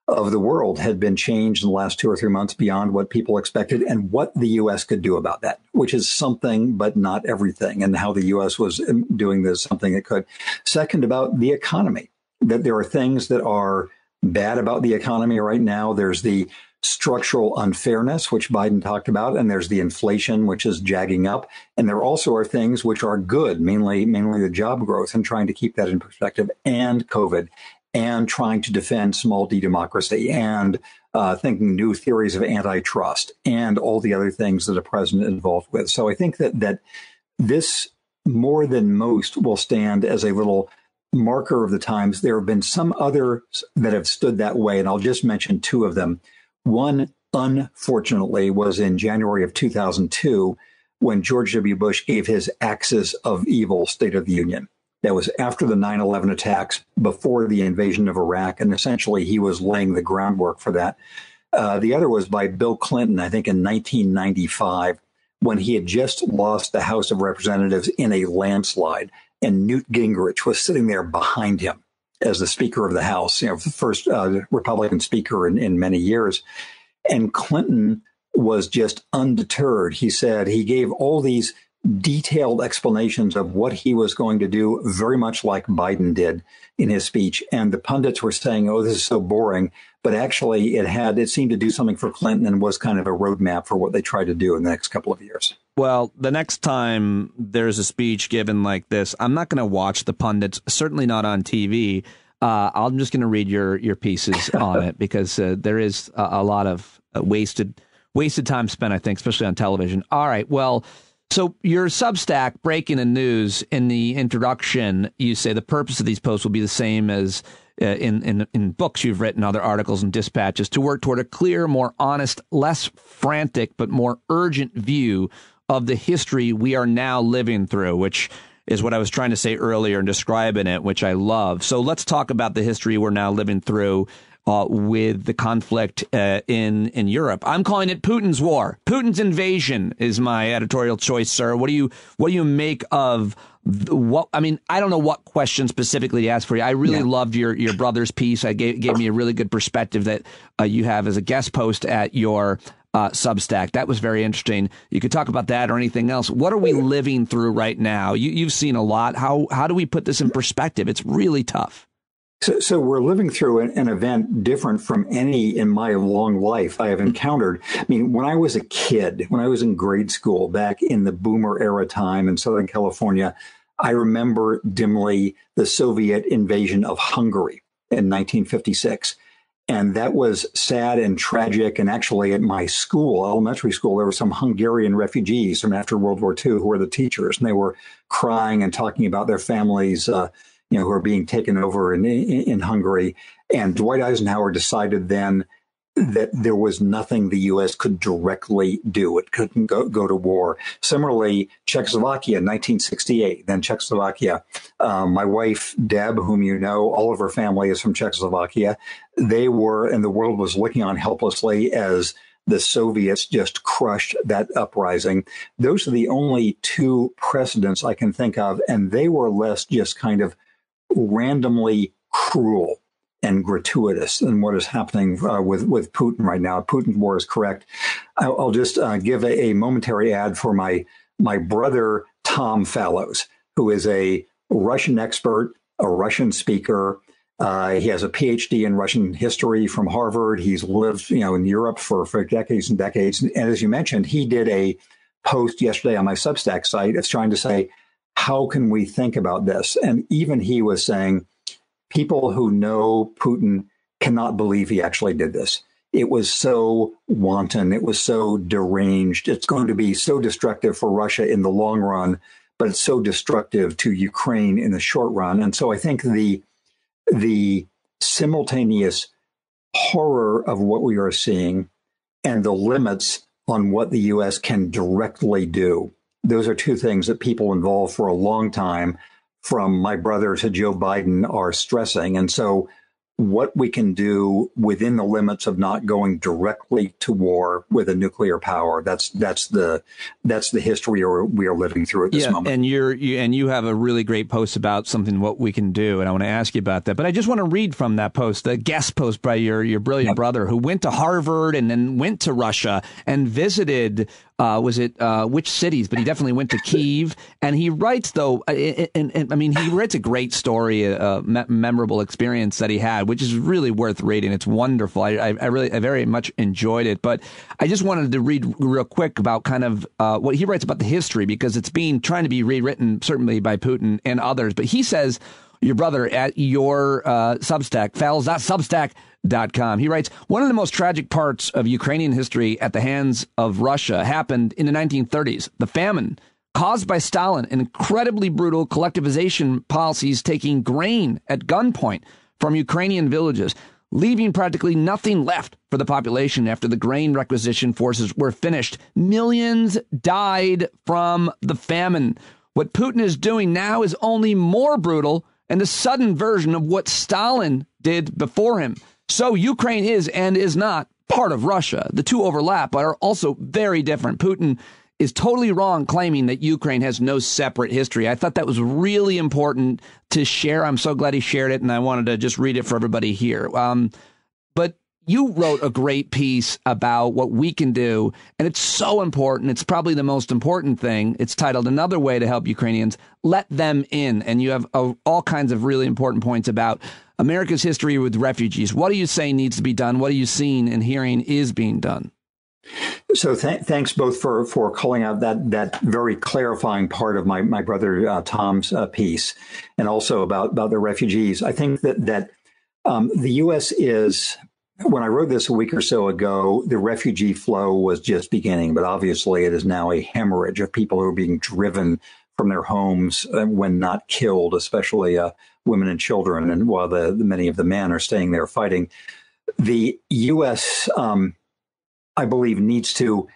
the world had been changed in the last 2 or 3 months beyond what people expected, and what the U.S. could do about that, which is something, but not everything, and how the U.S. was doing this, something it could. Second, about the economy, that there are things that are bad about the economy right now. There's the structural unfairness, which Biden talked about, and there's the inflation, which is jagging up. And there also are things which are good, mainly the job growth, and trying to keep that in perspective, and COVID, and trying to defend small d democracy, and thinking new theories of antitrust, and all the other things that a president is involved with. So I think that this, more than most, will stand as a little marker of the times. There have been some others that have stood that way, and I'll just mention two of them. One, unfortunately, was in January of 2002 when George W. Bush gave his Axis of Evil State of the Union. That was after the 9/11 attacks, before the invasion of Iraq, and essentially he was laying the groundwork for that. The other was by Bill Clinton, I think in 1995, when he had just lost the House of Representatives in a landslide, and Newt Gingrich was sitting there behind him as the Speaker of the House, the first Republican speaker in many years. And Clinton was just undeterred. He said he gave all these detailed explanations of what he was going to do, very much like Biden did in his speech. And the pundits were saying, oh, this is so boring. But actually, it seemed to do something for Clinton and was kind of a roadmap for what they tried to do in the next couple of years. Well, the next time there's a speech given like this, I'm not going to watch the pundits, certainly not on TV. I'm just going to read your pieces on it, because there is a lot of wasted time spent, I think, especially on television. All right. Well, so your Substack, Breaking the News, in the introduction, you say the purpose of these posts will be the same as in books you've written, other articles and dispatches, to work toward a clear, more honest, less frantic, but more urgent view of the history we are now living through, which is what I was trying to say earlier and describing it, which I love. So let's talk about the history we're now living through with the conflict in Europe. I'm calling it Putin's war. Putin's invasion is my editorial choice, sir. What do you make of what? I mean, I don't know what question specifically to ask for you. I really loved your brother's piece. I gave me a really good perspective that you have as a guest post at your Substack. That was very interesting. You could talk about that or anything else. What are we living through right now? You've seen a lot. How do we put this in perspective? It's really tough. So we're living through an event different from any in my long life I have encountered. I mean, when I was a kid, when I was in grade school back in the boomer era time in Southern California, I remember dimly the Soviet invasion of Hungary in 1956. And that was sad and tragic. And actually at my school, elementary school, there were some Hungarian refugees from after World War II who were the teachers. And they were crying and talking about their families, who are being taken over in Hungary. And Dwight Eisenhower decided then that there was nothing the U.S. could directly do. It couldn't go to war. Similarly, Czechoslovakia, 1968, then Czechoslovakia. My wife, Deb, whom you know, all of her family is from Czechoslovakia. They were, and the world was looking on helplessly as the Soviets just crushed that uprising. Those are the only two precedents I can think of, and they were less just kind of randomly cruel and gratuitous than what is happening with Putin right now. Putin's war is correct. I'll just give a momentary ad for my brother, Tom Fallows, who is a Russian expert, a Russian speaker. He has a PhD in Russian history from Harvard. He's lived, in Europe for decades and decades. And as you mentioned, he did a post yesterday on my Substack site. It's trying to say, how can we think about this? And even he was saying, people who know Putin cannot believe he actually did this. It was so wanton. It was so deranged. It's going to be so destructive for Russia in the long run, but it's so destructive to Ukraine in the short run. And so I think the simultaneous horror of what we are seeing and the limits on what the U.S. can directly do, those are two things that people involved for a long time, from my brother to Joe Biden, are stressing. And so what we can do within the limits of not going directly to war with a nuclear power, that's the history we are living through at this moment. And you have a really great post about something, what we can do, and I want to ask you about that. But I just want to read from that post, the guest post by your brilliant brother, who went to Harvard and then went to Russia and visited which cities? But he definitely went to Kyiv. And he writes, though, he writes a great story, a memorable experience that he had, which is really worth reading. It's wonderful. I very much enjoyed it. But I just wanted to read real quick about kind of what he writes about the history, because it's trying to be rewritten, certainly by Putin and others. But he says, your brother at your Substack, Fallows.substack.com. He writes, one of the most tragic parts of Ukrainian history at the hands of Russia happened in the 1930s. The famine caused by Stalin and incredibly brutal collectivization policies taking grain at gunpoint from Ukrainian villages, leaving practically nothing left for the population after the grain requisition forces were finished. Millions died from the famine. What Putin is doing now is only more brutal and a sudden version of what Stalin did before him. So Ukraine is and is not part of Russia. The two overlap, but are also very different. Putin is totally wrong claiming that Ukraine has no separate history. I thought that was really important to share. I'm so glad he shared it, and I wanted to just read it for everybody here. But you wrote a great piece about what we can do, and it's so important. It's probably the most important thing. It's titled Another Way to Help Ukrainians, Let Them In. And you have all kinds of really important points about America's history with refugees. What do you say needs to be done? What are you seeing and hearing is being done? So thanks both for calling out that very clarifying part of my brother Tom's piece, and also about the refugees. I think that the U.S. is, when I wrote this a week or so ago, the refugee flow was just beginning, but obviously it is now a hemorrhage of people who are being driven from their homes when not killed, especially women and children, and while many of the men are staying there fighting. The U.S. I believe needs to,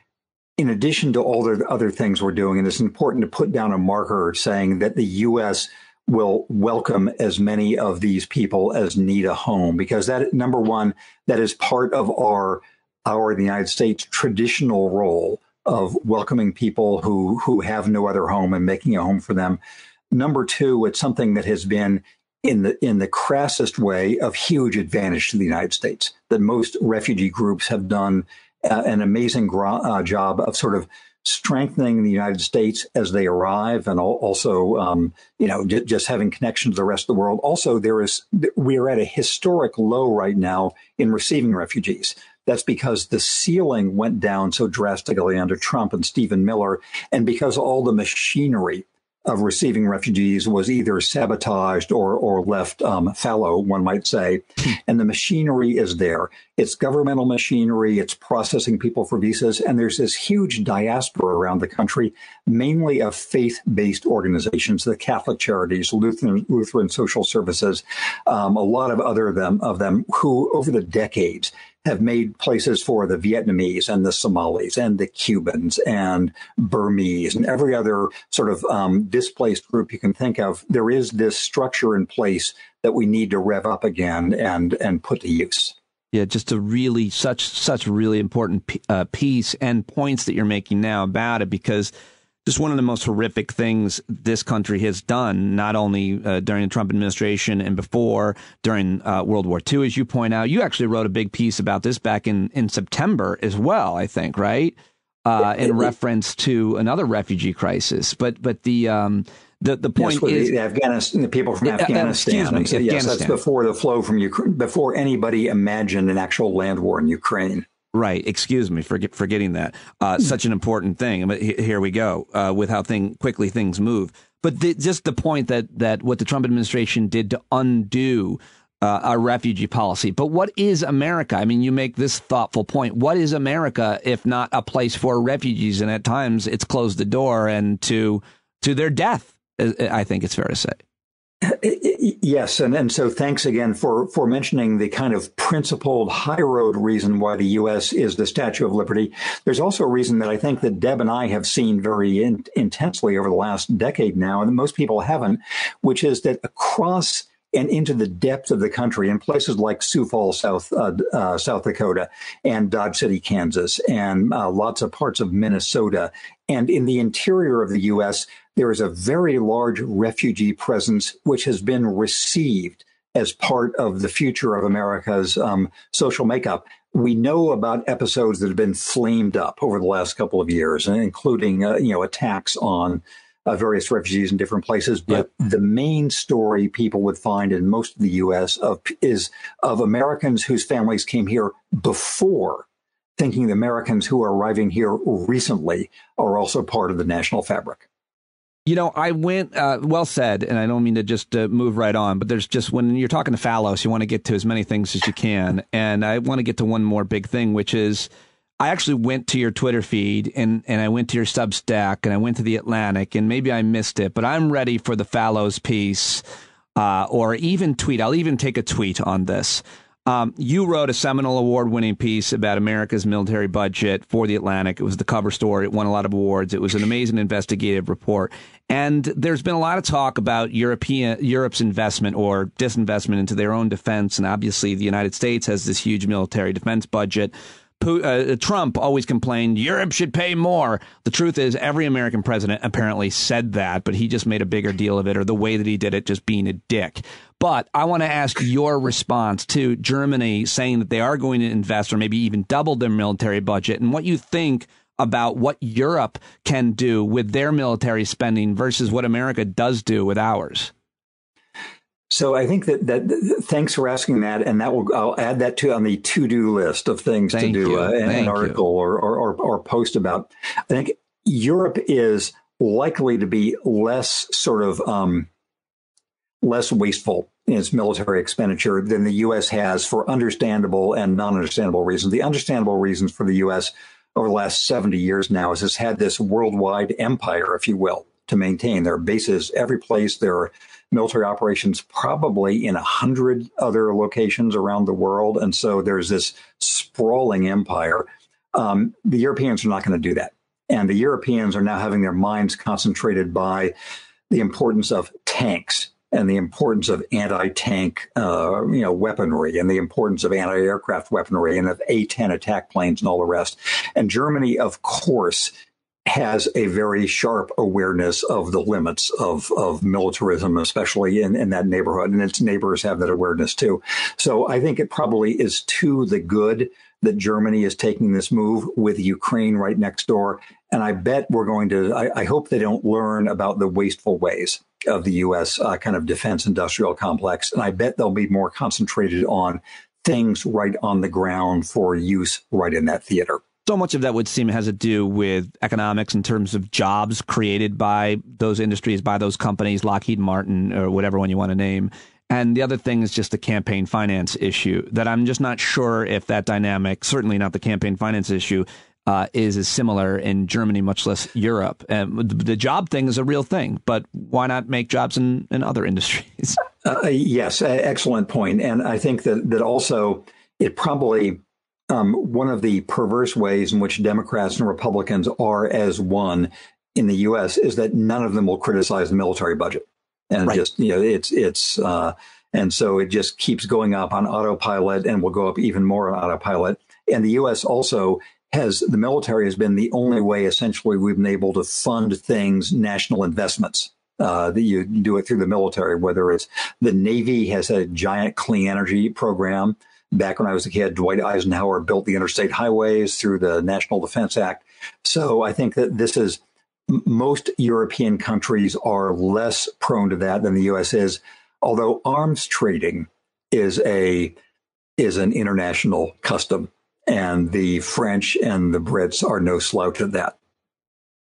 in addition to all the other things we're doing, and it's important to put down a marker saying that the U.S. will welcome as many of these people as need a home, because that, number one, that is part of our the United States traditional role of welcoming people who have no other home and making a home for them. Number two, it's something that has been in the crassest way of huge advantage to the United States, that most refugee groups have done an amazing job of sort of strengthening the United States as they arrive, and also, just having connection to the rest of the world. Also, we are at a historic low right now in receiving refugees. That's because the ceiling went down so drastically under Trump and Stephen Miller, and because all the machinery of receiving refugees was either sabotaged or left fallow, one might say. And the machinery is there. It's governmental machinery. It's processing people for visas. And there's this huge diaspora around the country, mainly of faith-based organizations, the Catholic Charities, Lutheran Social Services, a lot of other of them who, over the decades, have made places for the Vietnamese and the Somalis and the Cubans and Burmese and every other sort of displaced group you can think of. There is this structure in place that we need to rev up again and put to use. Yeah, just a really such really important piece and points that you're making now about it, because just one of the most horrific things this country has done, not only during the Trump administration and before, during World War II, as you point out. You actually wrote a big piece about this back in September as well, I think, right? In reference to another refugee crisis. But the point is the people from Afghanistan. Afghanistan. Yes, that's before the flow from Ukraine, before anybody imagined an actual land war in Ukraine. Right. Excuse me for forgetting that. Such an important thing. But here we go with how quickly things move. But just the point that what the Trump administration did to undo our refugee policy. But what is America? I mean, you make this thoughtful point. What is America if not a place for refugees? And at times it's closed the door and to their death, I think it's fair to say. Yes, and so thanks again for mentioning the kind of principled high road reason why the U.S. is the Statue of Liberty. There's also a reason that I think that Deb and I have seen very intensely over the last decade now, and most people haven't, which is that across and into the depths of the country, in places like Sioux Falls, South Dakota, and Dodge City, Kansas, and lots of parts of Minnesota, and in the interior of the U.S., there is a very large refugee presence which has been received as part of the future of America's social makeup. We know about episodes that have been flamed up over the last couple of years, including attacks on various refugees in different places. But the main story people would find in most of the U.S. is of Americans whose families came here before, thinking the Americans who are arriving here recently are also part of the national fabric. You know, I went, well said, and I don't mean to just move right on, but there's just, when you're talking to Fallows, you want to get to as many things as you can. And I want to get to one more big thing, which is I actually went to your Twitter feed and I went to your Substack and I went to The Atlantic, and maybe I missed it, but I'm ready for the Fallows piece or even tweet. I'll even take a tweet on this. You wrote a seminal award-winning piece about America's military budget for The Atlantic. It was the cover story. It won a lot of awards. It was an amazing investigative report. And there's been a lot of talk about Europe's investment or disinvestment into their own defense. And obviously, the United States has this huge military defense budget. Trump always complained Europe should pay more. The truth is every American president apparently said that, but he just made a bigger deal of it, or the way that he did it, just being a dick. But I want to ask your response to Germany saying that they are going to invest or maybe even double their military budget, and what you think about what Europe can do with their military spending versus what America does do with ours. So I think that thanks for asking that, and I'll add that to on the to-do list of things to do an article or post about. I think Europe is likely to be less sort of less wasteful in its military expenditure than the U.S. has for understandable and non-understandable reasons. The understandable reasons for the U.S. over the last 70 years now is it's had this worldwide empire, if you will, to maintain. There are bases every place. There are military operations probably in 100 other locations around the world. And so there's this sprawling empire. The Europeans are not going to do that. And the Europeans are now having their minds concentrated by the importance of tanks and the importance of anti-tank weaponry and the importance of anti-aircraft weaponry and of A-10 attack planes and all the rest. And Germany, of course, has a very sharp awareness of the limits of militarism, especially in that neighborhood, and its neighbors have that awareness too. So I think it probably is to the good that Germany is taking this move with Ukraine right next door. And I bet I hope they don't learn about the wasteful ways of the U.S. Kind of defense industrial complex. And I bet they'll be more concentrated on things right on the ground for use right in that theater. So much of that would seem has to do with economics in terms of jobs created by those industries, by those companies, Lockheed Martin or whatever one you want to name. And the other thing is just the campaign finance issue that I'm just not sure if that dynamic, certainly not the campaign finance issue, is as similar in Germany, much less Europe. The job thing is a real thing, but why not make jobs in other industries? Yes, excellent point. And I think that also it probably one of the perverse ways in which Democrats and Republicans are as one in the U.S. is that none of them will criticize the military budget. And just, and so it just keeps going up on autopilot and will go up even more on autopilot. And the U.S. also the military has been the only way, essentially, we've been able to fund things, national investments, that you do it through the military, whether it's the Navy has a giant clean energy program. Back when I was a kid, Dwight Eisenhower built the interstate highways through the National Defense Act. So I think that most European countries are less prone to that than the U.S. is, although arms trading is an international custom. And the French and the Brits are no slouch at that.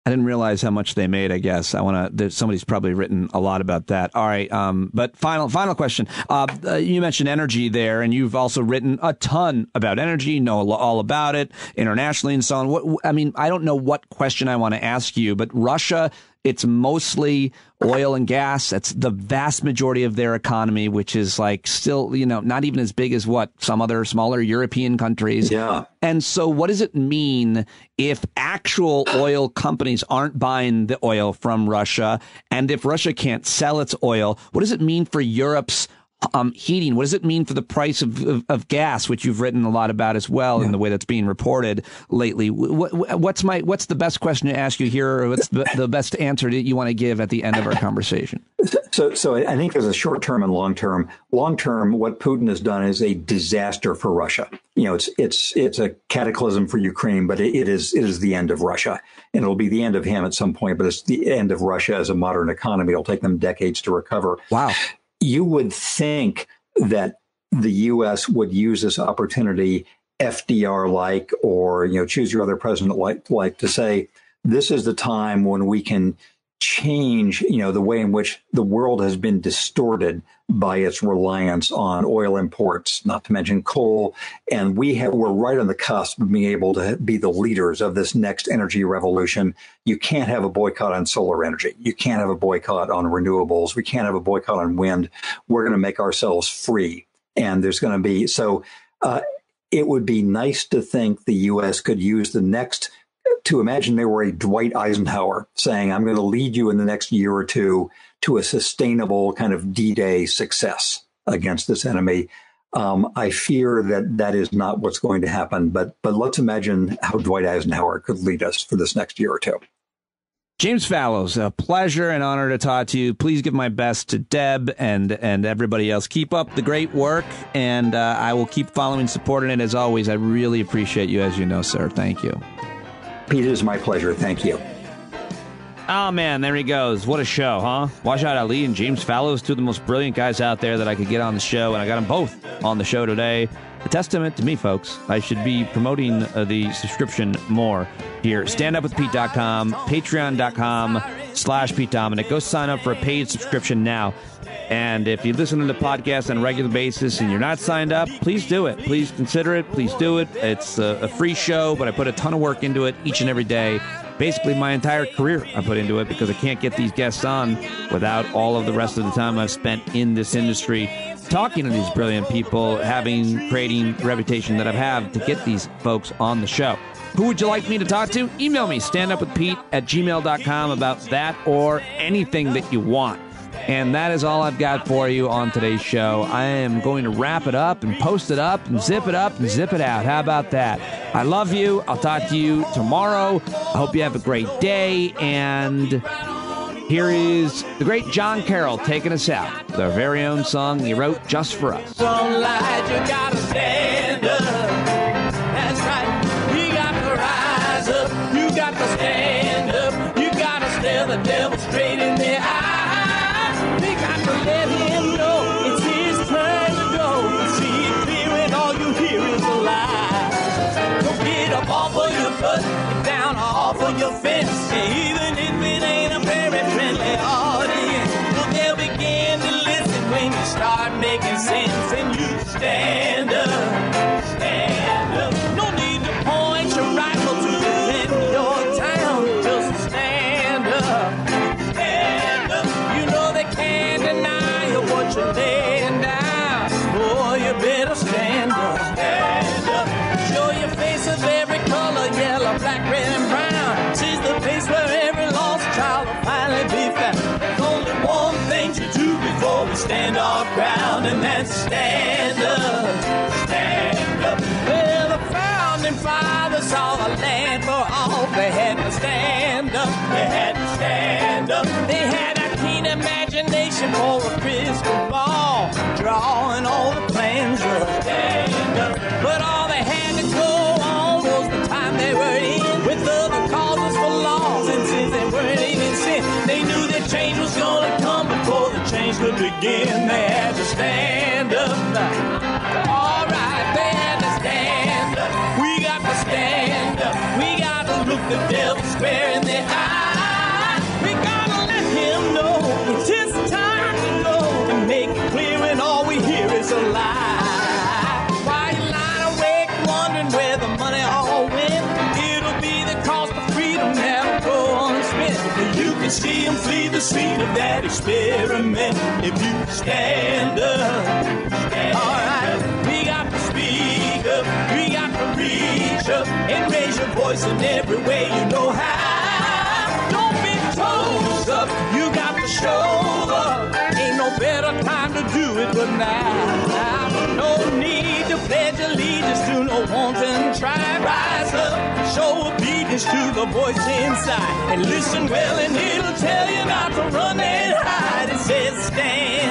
I didn't realize how much they made, I guess. Somebody's probably written a lot about that. All right. But final question. You mentioned energy there, and you've also written a ton about energy, know all about it internationally and so on. I don't know what question I want to ask you, but Russia, it's mostly oil and gas. That's the vast majority of their economy, which is still, not even as big as some other smaller European countries. Yeah. And so what does it mean if actual oil companies aren't buying the oil from Russia? And if Russia can't sell its oil, what does it mean for Europe's heating? What does it mean for the price of gas, which you've written a lot about as well, in the way that's being reported lately? What's the best question to ask you here, or what's the best answer that you want to give at the end of our conversation? So I think there's a short term and long term. Long term, what Putin has done is a disaster for Russia. It's a cataclysm for Ukraine, but it is the end of Russia, and it'll be the end of him at some point. But it's the end of Russia as a modern economy. It'll take them decades to recover. Wow. You would think that the U.S. would use this opportunity, FDR-like, or choose your other president like to say, this is the time when we can change, the way in which the world has been distorted by its reliance on oil imports, not to mention coal. And we're right on the cusp of being able to be the leaders of this next energy revolution. You can't have a boycott on solar energy. You can't have a boycott on renewables. We can't have a boycott on wind. We're going to make ourselves free. And there's going to be, it would be nice to think the U.S. could use to imagine there were a Dwight Eisenhower saying, I'm going to lead you in the next year or two to a sustainable kind of D-Day success against this enemy. I fear that is not what's going to happen, but let's imagine how Dwight Eisenhower could lead us for this next year or two. James Fallows, a pleasure and honor to talk to you. Please give my best to Deb and everybody else. Keep up the great work, and I will keep following, supporting it as always. I really appreciate you, as you know, sir. Thank you. Pete, it is my pleasure. Thank you. Oh, man, there he goes. What a show, huh? Wajahat Ali and James Fallows, two of the most brilliant guys out there that I could get on the show, and I got them both on the show today. A testament to me, folks. I should be promoting the subscription more here. StandUpWithPete.com, Patreon.com/Pete Dominic. Go sign up for a paid subscription now. And if you listen to the podcast on a regular basis and you're not signed up, please do it. Please consider it. Please do it. It's a free show, but I put a ton of work into it each and every day. Basically, my entire career I put into it because I can't get these guests on without all of the rest of the time I've spent in this industry talking to these brilliant people, creating the reputation that I've had to get these folks on the show. Who would you like me to talk to? Email me, standupwithpete@gmail.com about that or anything that you want. And that is all I've got for you on today's show. I am going to wrap it up and post it up and zip it up and zip it out. How about that? I love you. I'll talk to you tomorrow. I hope you have a great day. And here is the great John Carroll taking us out with our very own song he wrote just for us. Sunlight, you gotta stand up. That's right. You got to rise up. You got to stand up. You got to stare the devil straight in the eye. Let him know it's his turn to go. See it clear and all you hear is a lie. So get up off of your butt, get down off of your fence. And even if it ain't a very friendly audience, well, they'll begin to listen when you start making sense. And you stand up, stand up. No need to point your rifle to defend your town. Just stand up, stand up. You know they can't deny what you're laying down. Boy, you better stand up, stand up. Show your face of every color, yellow, black, red, and brown. She's the place where every lost child will finally be found. There's only one thing to do before we stand our ground, and that's stand up, stand up. Well, the founding fathers saw the land for all. They had to stand up, they had to stand up. They had a keen imagination for a crystal ball, drawing all the plans of stand up. But all they had to go on was the time they were in, with other causes for laws, and since they weren't even sin, they knew that change was gonna come before the change could begin. They had to stand up. All right, they had to stand up. We got to stand up. We got to look the devil square in the eye. We gotta let him know it's his time to go and make it clear when all we hear is a lie. While you lie awake wondering where the money all went, it'll be the cost of freedom that'll go unspent. You can see him flee the scene of that experiment if you stand up. Alright, we got to speak up, we got to reach up and raise your voice in every way you know how. Don't be toes up, you got to show up. Ain't no better time to do it but now. No need to pledge allegiance to no wanton tribe. Rise up, show obedience to the voice inside, and listen well and it'll tell you not to run and hide. It says stand